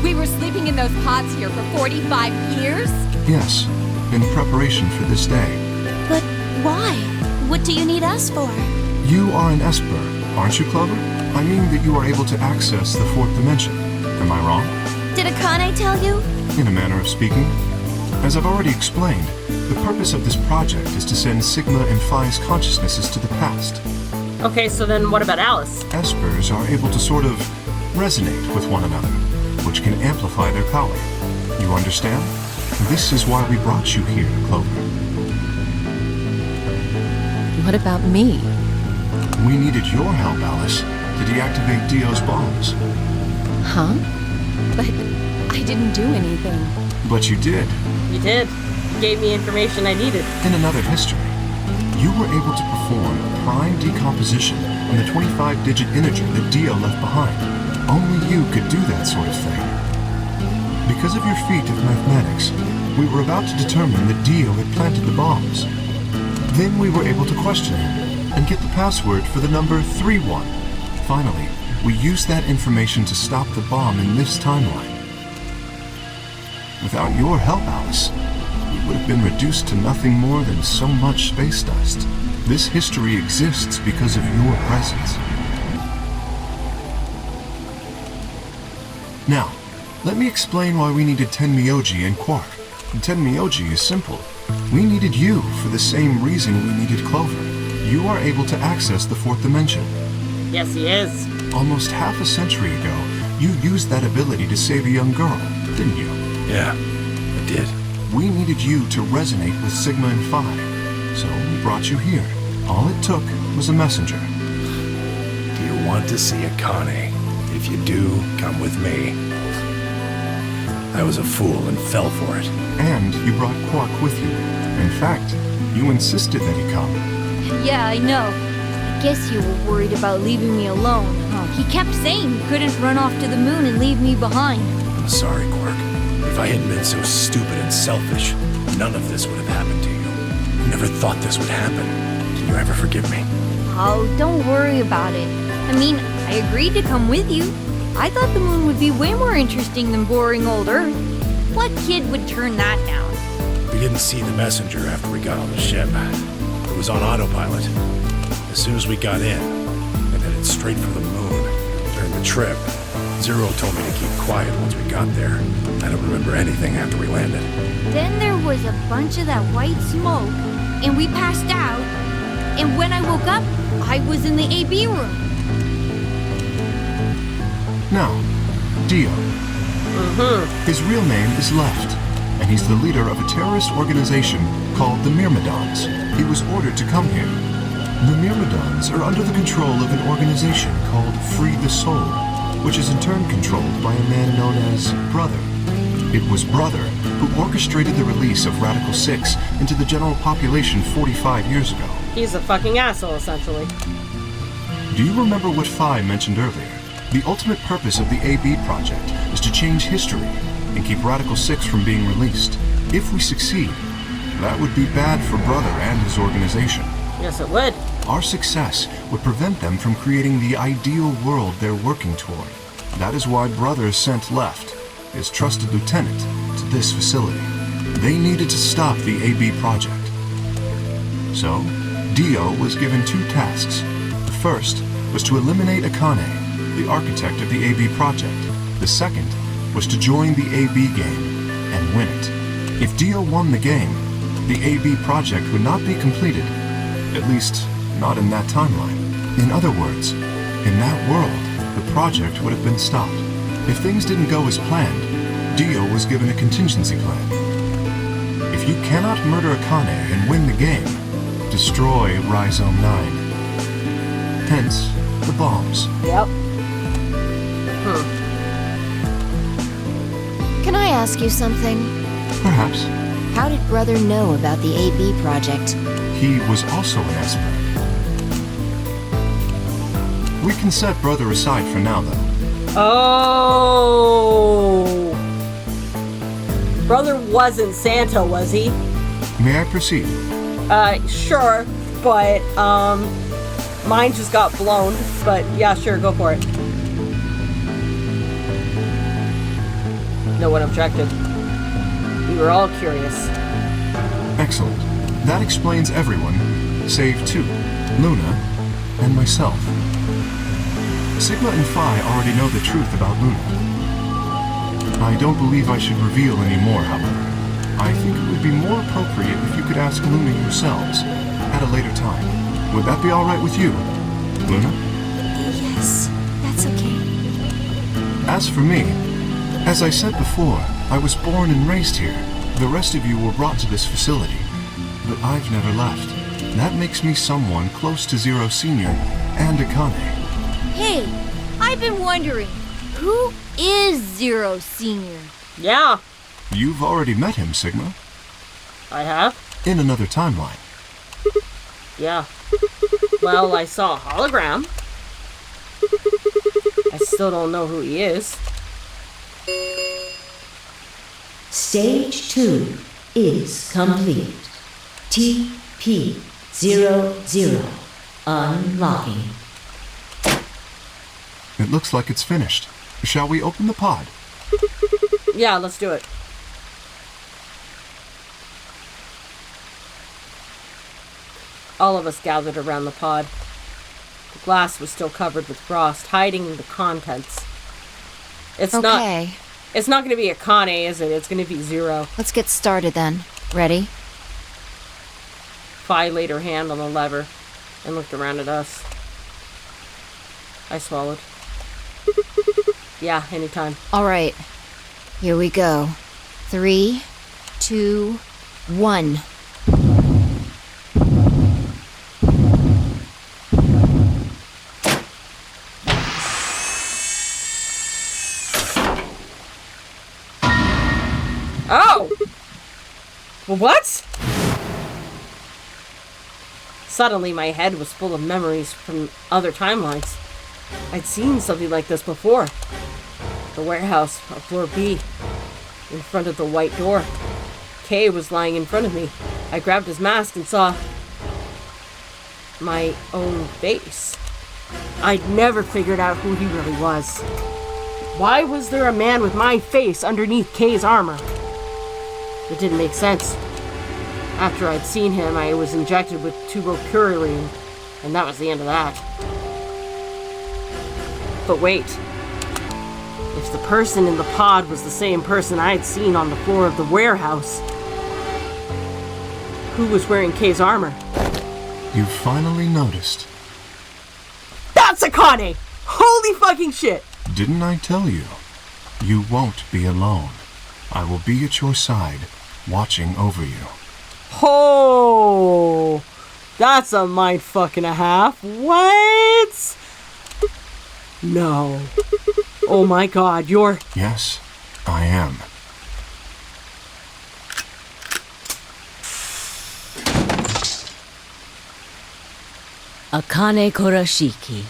we were sleeping in those pods here for 45 years? Yes, in preparation for this day. But why? What do you need us for? You are an Esper, aren't you, Clover? I mean that you are able to access the fourth dimension. Am I wrong? Did Akane tell you? In a manner of speaking. As I've already explained, the purpose of this project is to send Sigma and Phi's consciousnesses to the past. Okay, so then what about Alice? Espers are able to sort of resonate with one another, which can amplify their power. You understand? This is why we brought you here, Clover. What about me? We needed your help, Alice, to deactivate Dio's bombs. Huh? But I didn't do anything. But you did. You did. You gave me information I needed. In another history, you were able to perform prime decomposition on the 25-digit integer that Dio left behind. Only you could do that sort of thing. Because of your feat of mathematics, we were about to determine that Dio had planted the bombs. Then we were able to question him and get the password for the number 31. Finally, we used that information to stop the bomb in this timeline. Without your help, Alice, we would have been reduced to nothing more than so much space dust. This history exists because of your presence. Now, let me explain why we needed Tenmyoji and Quark. Tenmyoji is simple. We needed you for the same reason we needed Clover. You are able to access the fourth dimension. Yes, he is. Almost half a century ago, you used that ability to save a young girl, didn't you? Yeah, I did. We needed you to resonate with Sigma and Phi, so we brought you here. All it took was a messenger. Do you want to see Akane? If you do, come with me. I was a fool and fell for it. And you brought Quark with you. In fact, you insisted that he come. Yeah, I know. I guess you were worried about leaving me alone, huh? He kept saying he couldn't run off to the moon and leave me behind. I'm sorry, Quark. If I hadn't been so stupid and selfish, none of this would have happened to you. I never thought this would happen. Can you ever forgive me? Oh, don't worry about it. I mean, I agreed to come with you. I thought the moon would be way more interesting than boring old Earth. What kid would turn that down? We didn't see the messenger after we got on the ship. It was on autopilot. As soon as we got in, and headed straight for the moon. During the trip, Zero told me to keep quiet once we got there. I don't remember anything after we landed. Then there was a bunch of that white smoke, and we passed out. And when I woke up, I was in the AB room. Now, Dio. His real name is Left, and he's the leader of a terrorist organization called the Myrmidons. He was ordered to come here. The Myrmidons are under the control of an organization called Free the Soul, which is in turn controlled by a man known as Brother. It was Brother who orchestrated the release of Radical 6 into the general population 45 years ago. He's a fucking asshole, essentially. Do you remember what Phi mentioned earlier? The ultimate purpose of the AB project is to change history and keep Radical 6 from being released. If we succeed, that would be bad for Brother and his organization. Yes, it would. Our success would prevent them from creating the ideal world they're working toward. That is why Brother sent Left, his trusted lieutenant, to this facility. They needed to stop the AB project. So, Dio was given 2 tasks. The first was to eliminate Akane, the architect of the AB project. The second was to join the AB game and win it. If Dio won the game, the AB project would not be completed, at least not in that timeline. In other words, in that world, the project would have been stopped. If things didn't go as planned, Dio was given a contingency plan. If you cannot murder Akane and win the game, destroy Rhizome 9. Hence, the bombs. Yep. Can I ask you something? Perhaps. How did Brother know about the AB project? He was also an Esper. We can set Brother aside for now, though. Oh! Brother wasn't Santa, was he? May I proceed? Sure, but, mine just got blown, but yeah, sure, go for it. No one objected. We were all curious. Excellent. That explains everyone, save 2, Luna and myself. Sigma and Phi already know the truth about Luna. I don't believe I should reveal any more, however. I think it would be more appropriate if you could ask Luna yourselves at a later time. Would that be all right with you, Luna? Yes, that's okay. As for me, as I said before, I was born and raised here. The rest of you were brought to this facility, but I've never left. That makes me someone close to Zero Senior and Akane. Hey, I've been wondering, who is Zero Senior? Yeah, You've already met him, Sigma, I have. in another timeline. Yeah. Well, I saw a hologram. I still don't know who he is. Stage 2 is complete. TP00 unlocking. It looks like it's finished. Shall we open the pod? Yeah, let's do it. All of us gathered around the pod. The glass was still covered with frost, hiding the contents. It's not going to be Akane, is it? It's going to be Zero. Let's get started then. Ready? Phi laid her hand on the lever and looked around at us. I swallowed. Yeah, anytime. All right. Here we go. 3, 2, 1. Oh! What? Suddenly, my head was full of memories from other timelines. I'd seen something like this before. The warehouse on floor B, in front of the white door. Kay was lying in front of me. I grabbed his mask and saw my own face. I'd never figured out who he really was. Why was there a man with my face underneath Kay's armor? It didn't make sense. After I'd seen him, I was injected with tubocurarine, and that was the end of that. But wait. If the person in the pod was the same person I'd seen on the floor of the warehouse, who was wearing Kay's armor? You finally noticed. That's Akane! Holy fucking shit! Didn't I tell you? You won't be alone. I will be at your side, watching over you. Oh, that's a mindfuck and a half. What? No. Oh my god, you're... Yes, I am. Akane Kurashiki.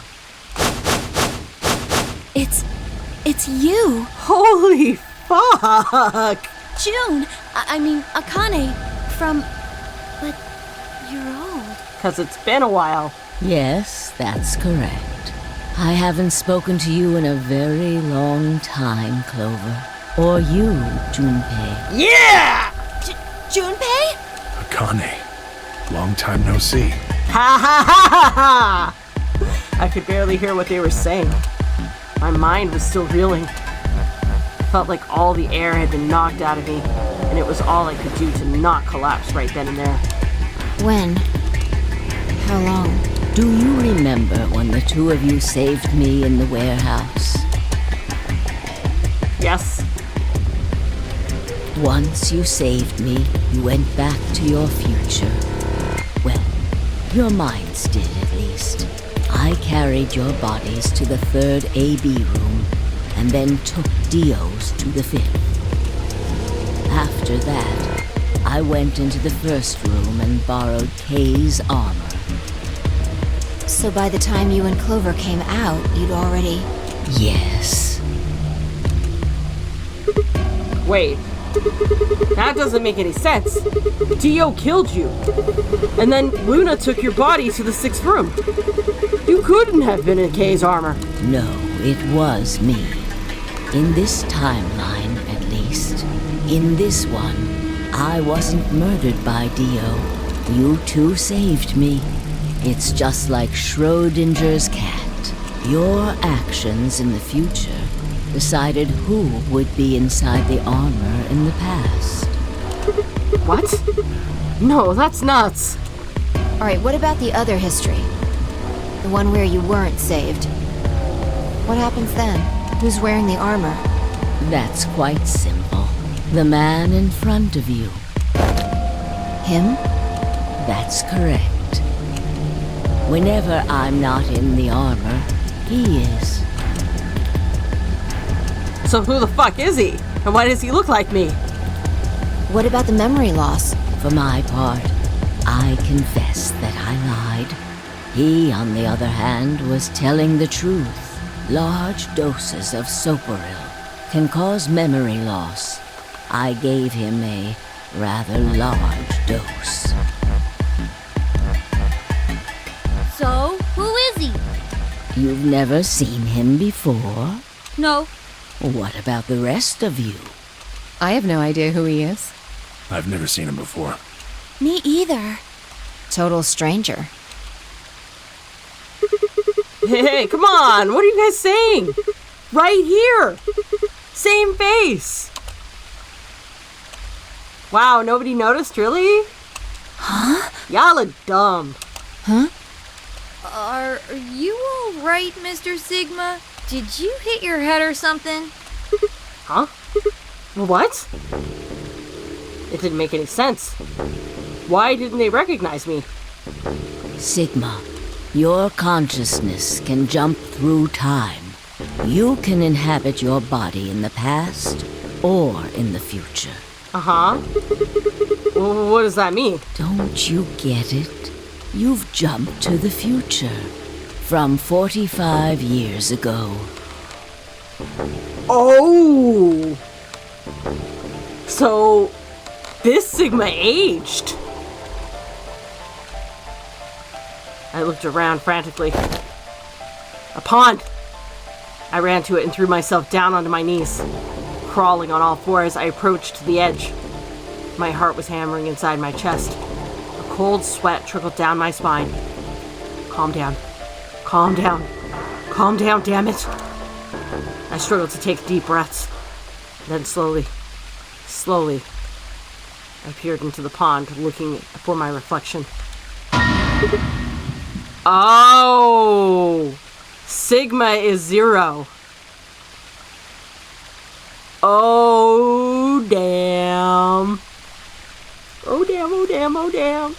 It's you. Holy fuck! June. I mean, Akane. But you're old. 'Cause it's been a while. Yes, that's correct. I haven't spoken to you in a very long time, Clover. Or you, Junpei. Yeah! Junpei? Akane. Long time no see. Ha ha ha ha ha! I could barely hear what they were saying. My mind was still reeling. I felt like all the air had been knocked out of me, and it was all I could do to not collapse right then and there. When? How long? Do you remember when the two of you saved me in the warehouse? Yes. Once you saved me, you went back to your future. Well, your minds did at least. I carried your bodies to the 3rd AB room, and then took Dio's to the 5th. After that, I went into the 1st room and borrowed Kay's armor. So by the time you and Clover came out, you'd already... Yes. Wait. That doesn't make any sense. Dio killed you. And then Luna took your body to the 6th room. You couldn't have been in Kay's armor. No, it was me. In this timeline, at least. In this one, I wasn't murdered by Dio. You two saved me. It's just like Schrodinger's cat. Your actions in the future decided who would be inside the armor in the past. What? No, that's nuts. Alright, what about the other history? The one where you weren't saved. What happens then? Who's wearing the armor? That's quite simple. The man in front of you. Him? That's correct. Whenever I'm not in the armor, he is. So who the fuck is he? And why does he look like me? What about the memory loss? For my part, I confess that I lied. He, on the other hand, was telling the truth. Large doses of Soporil can cause memory loss. I gave him a rather large dose. So, who is he? You've never seen him before? No. What about the rest of you? I have no idea who he is. I've never seen him before. Me either. Total stranger. Hey, come on! What are you guys saying? Right here! Same face! Wow, nobody noticed, really? Huh? Y'all are dumb. Huh? Are you alright, Mr. Sigma? Did you hit your head or something? Huh? What? It didn't make any sense. Why didn't they recognize me? Sigma, your consciousness can jump through time. You can inhabit your body in the past or in the future. Uh-huh. Well, what does that mean? Don't you get it? You've jumped to the future. From 45 years ago. Oh! So, this Sigma aged. I looked around frantically. A pond. I ran to it and threw myself down onto my knees. Crawling on all fours, I approached the edge. My heart was hammering inside my chest. A cold sweat trickled down my spine. Calm down. Calm down. Calm down, damn it. I struggled to take deep breaths. Then slowly, I peered into the pond, looking for my reflection. Oh! Sigma is 0. Oh, damn. Oh, damn, oh, damn, oh, damn.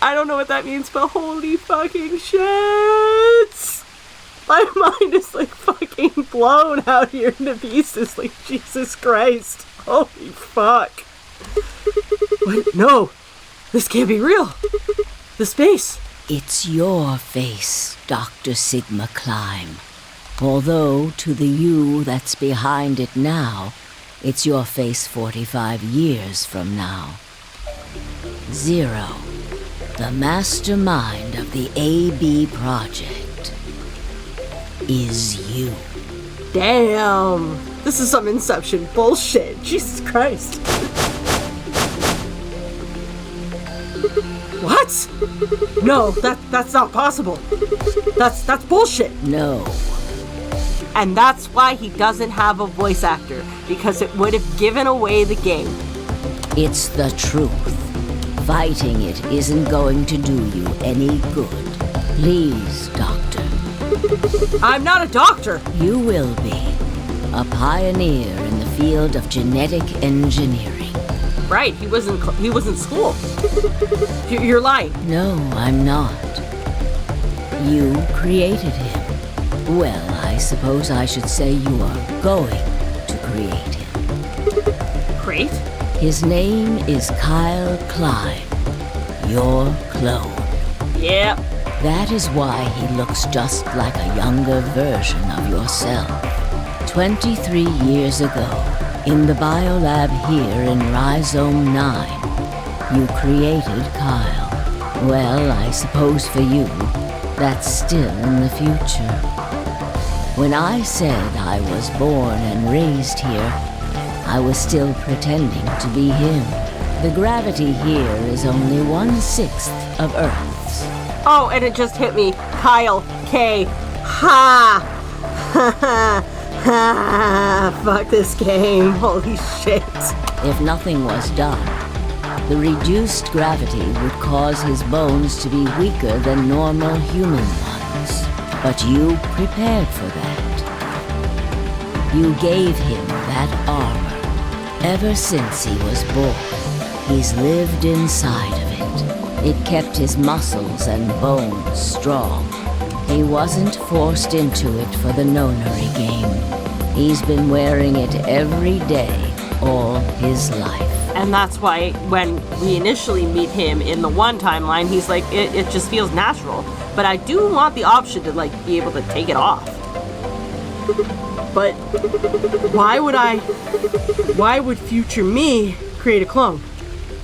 I don't know what that means, but holy fucking shit! My mind is like fucking blown out here into pieces, like Jesus Christ. Holy fuck. Wait, no, this can't be real. The space. It's your face, Dr. Sigma Climb. Although, to the you that's behind it now, it's your face 45 years from now. 0, the mastermind of the AB project, is you. Damn. This is some Inception bullshit. Jesus Christ. What? No, that's not possible. That's bullshit. No. And that's why he doesn't have a voice actor, because it would have given away the game. It's the truth. Fighting it isn't going to do you any good. Please, Doctor. I'm not a doctor. You will be. A pioneer in the field of genetic engineering. Right, he was in school. You're lying. No, I'm not. You created him. Well, I suppose I should say you are going to create him. Create? His name is Kyle Klein, your clone. Yep. That is why he looks just like a younger version of yourself. 23 years ago, in the biolab here in Rhizome 9, you created Kyle. Well, I suppose for you, that's still in the future. When I said I was born and raised here, I was still pretending to be him. The gravity here is only 1/6 of Earth's. Oh, and it just hit me. Kyle K. Ha! Ha ha! Ha! Fuck this game. Holy shit. If nothing was done, the reduced gravity would cause his bones to be weaker than normal human ones. But you prepared for that. You gave him that armor. Ever since he was born, he's lived inside of it. It kept his muscles and bones strong. He wasn't forced into it for the Nonary game. He's been wearing it every day, all his life. And that's why when we initially meet him in the one timeline, he's like, it just feels natural. But I do want the option to be able to take it off. But why would future me create a clone?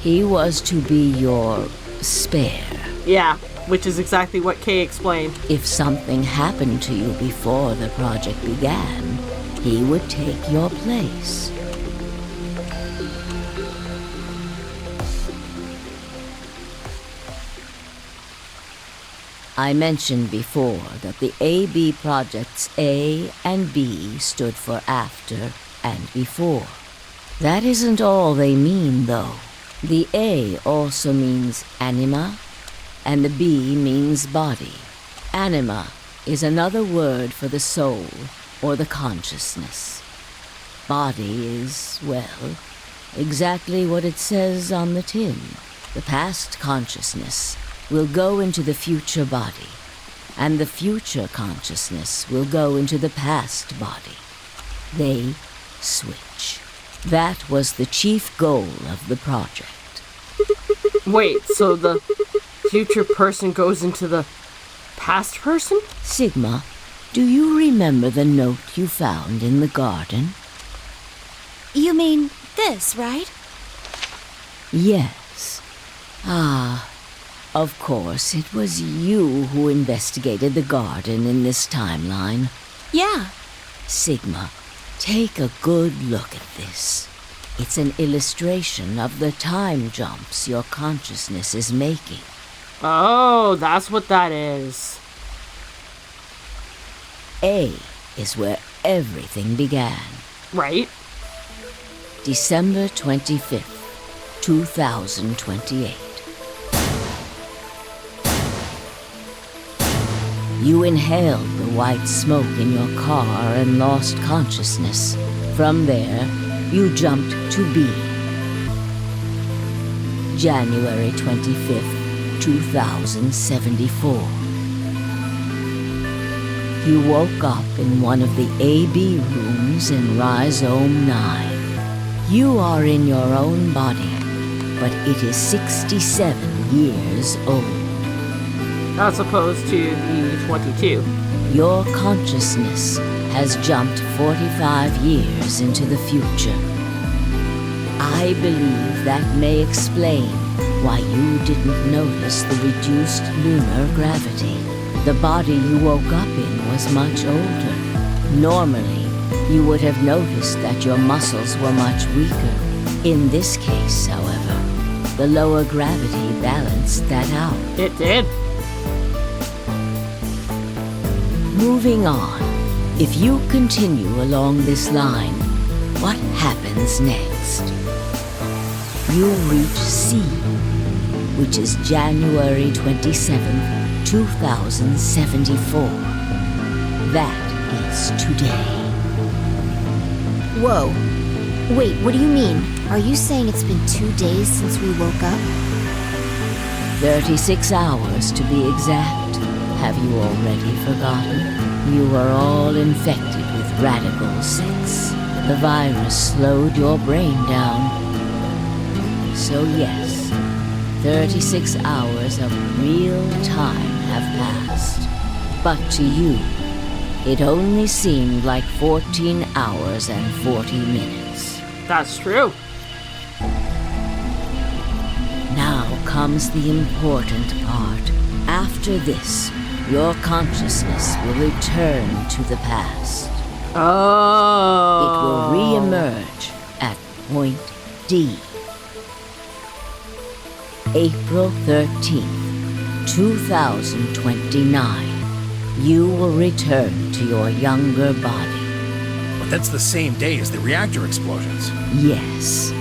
He was to be your spare. Yeah, which is exactly what Kay explained. If something happened to you before the project began, he would take your place. I mentioned before that the AB projects A and B stood for after and before. That isn't all they mean, though. The A also means anima, and the B means body. Anima is another word for the soul, or the consciousness. Body is, well, exactly what it says on the tin. The past consciousness will go into the future body, and the future consciousness will go into the past body. They switch. That was the chief goal of the project. Wait, so the future person goes into the past person? Sigma, do you remember the note you found in the garden? You mean this, right? Yes. Of course, it was you who investigated the garden in this timeline. Yeah, Sigma, take a good look at this. It's an illustration of the time jumps your consciousness is making. Oh, that's what that is. A is where everything began. Right? December 25th, 2028. You inhaled the white smoke in your car and lost consciousness. From there, you jumped to B. January 25th, 2074. You woke up in one of the AB rooms in Rhizome 9. You are in your own body, but it is 67 years old. As opposed to the 22. Your consciousness has jumped 45 years into the future. I believe that may explain why you didn't notice the reduced lunar gravity. The body you woke up in was much older. Normally, you would have noticed that your muscles were much weaker. In this case, however, the lower gravity balanced that out. It did. Moving on, if you continue along this line, what happens next? You reach C, which is January 27th, 2074. That is today. Whoa. Wait, what do you mean? Are you saying it's been 2 days since we woke up? 36 hours to be exact. Have you already forgotten? You were all infected with Radical 6. The virus slowed your brain down. So yes, 36 hours of real time have passed. But to you, it only seemed like 14 hours and 40 minutes. That's true. Now comes the important part. After this, your consciousness will return to the past. Oh. It will re-emerge at point D. April 13th, 2029. You will return to your younger body. But that's the same day as the reactor explosions. Yes.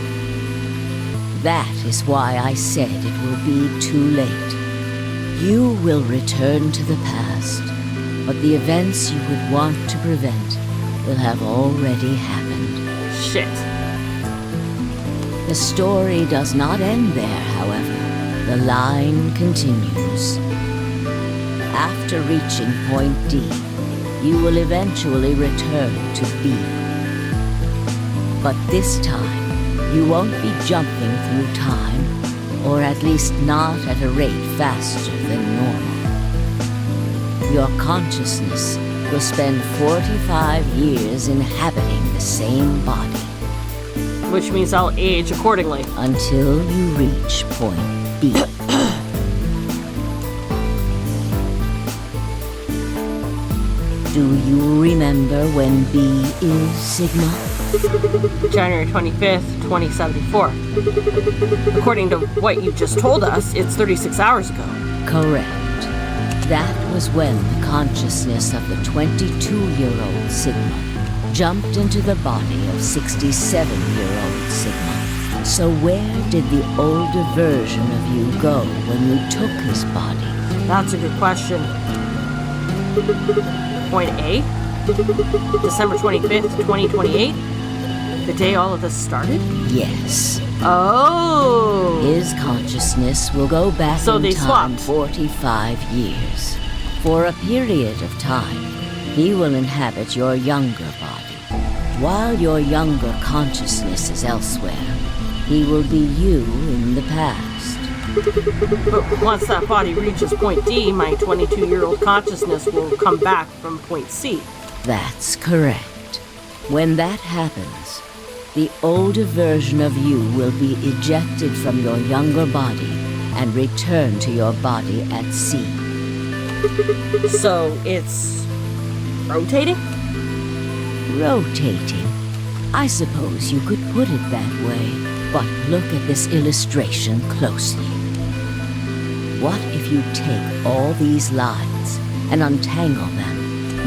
That is why I said it will be too late. You will return to the past, but the events you would want to prevent will have already happened. Shit. The story does not end there, however. The line continues. After reaching point D, you will eventually return to B. But this time, you won't be jumping through time, or at least not at a rate faster than normal. Your consciousness will spend 45 years inhabiting the same body. Which means I'll age accordingly. Until you reach point B. Do you remember when B is, Sigma? January 25th, 2074. According to what you just told us, it's 36 hours ago. Correct. That was when the consciousness of the 22-year-old Sigma jumped into the body of 67-year-old Sigma. So where did the older version of you go when you took his body? That's a good question. Point A? December 25th, 2028? The day all of this started? Yes. Oh! His consciousness will go back So in they time swapped. 45 years. For a period of time, he will inhabit your younger body. While your younger consciousness is elsewhere, he will be you in the past. But once that body reaches point D, my 22-year-old consciousness will come back from point C. That's correct. When that happens, the older version of you will be ejected from your younger body and return to your body at C. So it's rotating? rotating. I suppose you could put it that way, but look at this illustration closely. What if you take all these lines and untangle them?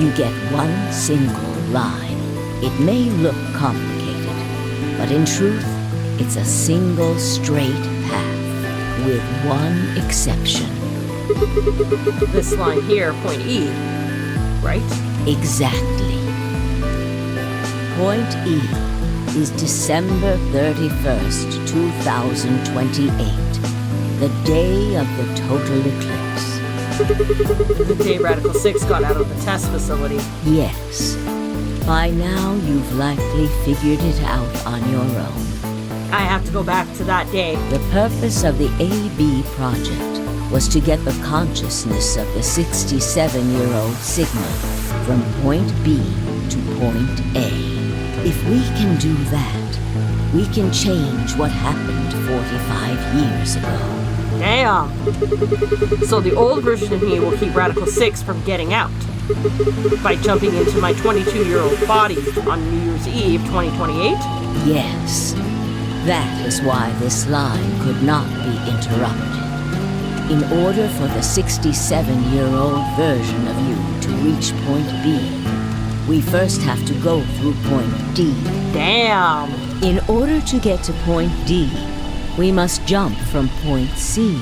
You get one single line. It may look complicated, but in truth, it's a single straight path, with one exception. This line here, point E, right? Exactly. Point E is December 31st, 2028, the day of the total eclipse. The day Radical 6 got out of the test facility. Yes. By now, you've likely figured it out on your own. I have to go back to that day. The purpose of the AB project was to get the consciousness of the 67-year-old Sigma from point B to point A. If we can do that, we can change what happened 45 years ago. Damn! So the old version of me will keep Radical 6 from getting out by jumping into my 22-year-old body on New Year's Eve 2028? Yes. That is why this line could not be interrupted. In order for the 67-year-old version of you to reach point B, we first have to go through point D. Damn! In order to get to point D, we must jump from point C.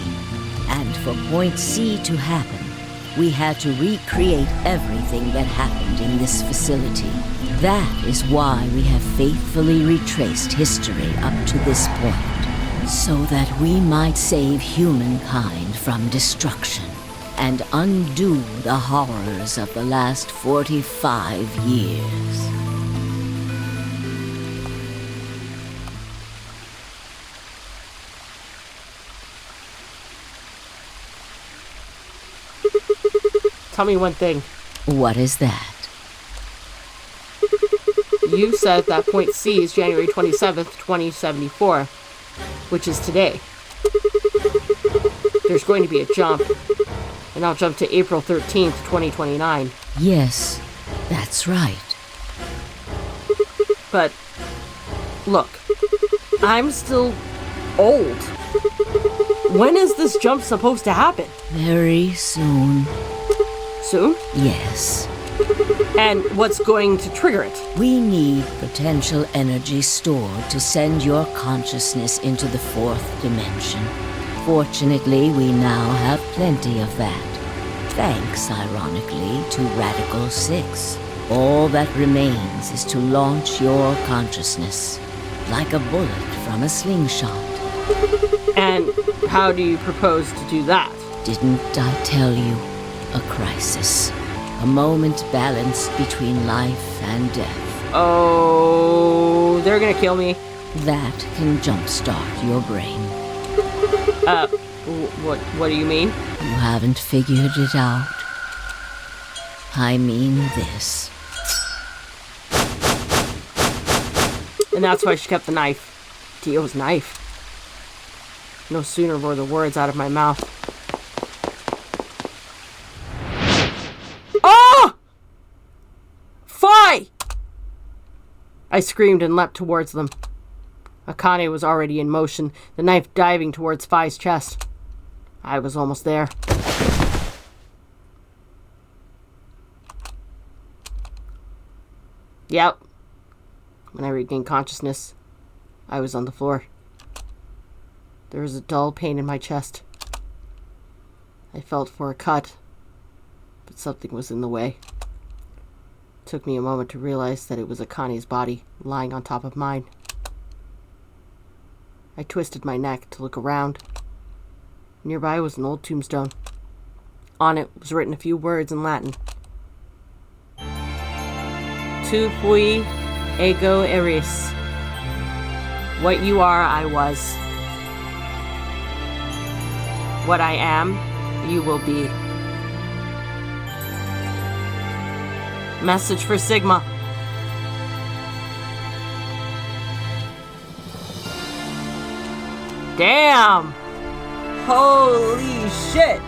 And for point C to happen, we had to recreate everything that happened in this facility. That is why we have faithfully retraced history up to this point, so that we might save humankind from destruction and undo the horrors of the last 45 years. Tell me one thing. What is that? You said that point C is January 27th, 2074, which is today. There's going to be a jump, and I'll jump to April 13th, 2029. Yes, that's right. But, look, I'm still old. When is this jump supposed to happen? Very soon. Soon? Yes. And what's going to trigger it? We need potential energy stored to send your consciousness into the fourth dimension. Fortunately, we now have plenty of that. Thanks, ironically, to Radical 6. All that remains is to launch your consciousness, like a bullet from a slingshot. And how do you propose to do that? Didn't I tell you? A crisis. A moment balanced between life and death. Oh, they're gonna kill me. That can jumpstart your brain. What do you mean? You haven't figured it out. I mean this. And that's why she kept the knife. Dio's knife. No sooner were the words out of my mouth. Ah! Fi! I screamed and leapt towards them. Akane was already in motion, the knife diving towards Fi's chest. I was almost there. Yep. When I regained consciousness, I was on the floor. There was a dull pain in my chest. I felt for a cut, but something was in the way. It took me a moment to realize that it was Akane's body lying on top of mine. I twisted my neck to look around. Nearby was an old tombstone. On it was written a few words in Latin. Tu fui ego eris. What you are, I was. What I am, you will be. Message for Sigma. Damn! Holy shit!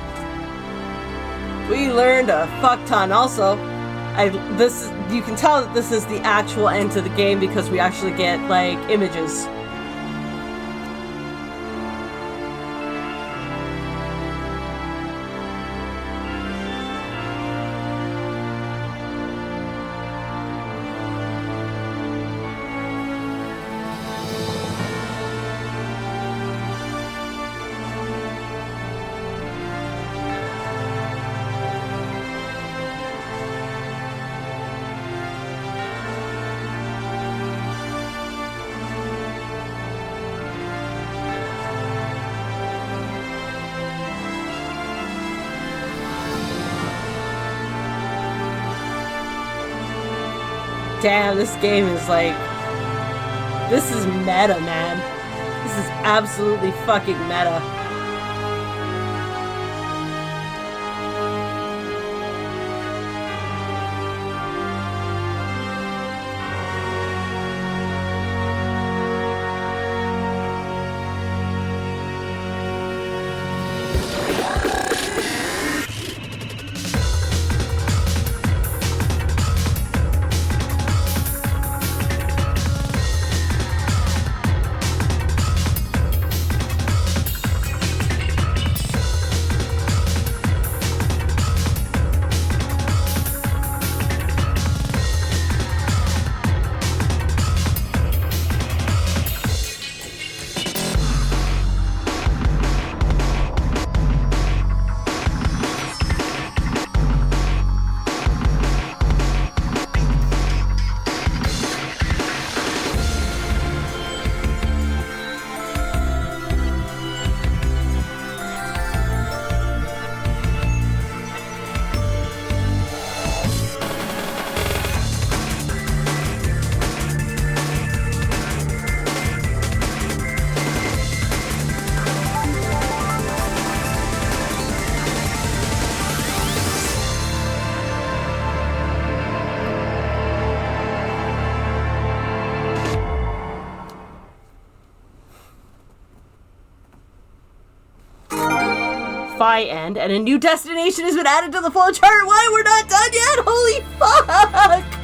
We learned a fuck ton also. You can tell that this is the actual end to the game because we actually get, like, images. Damn, this game is like... This is meta, man. This is absolutely fucking meta. End, and a new destination has been added to the flowchart. Why we're not done yet? Holy fuck!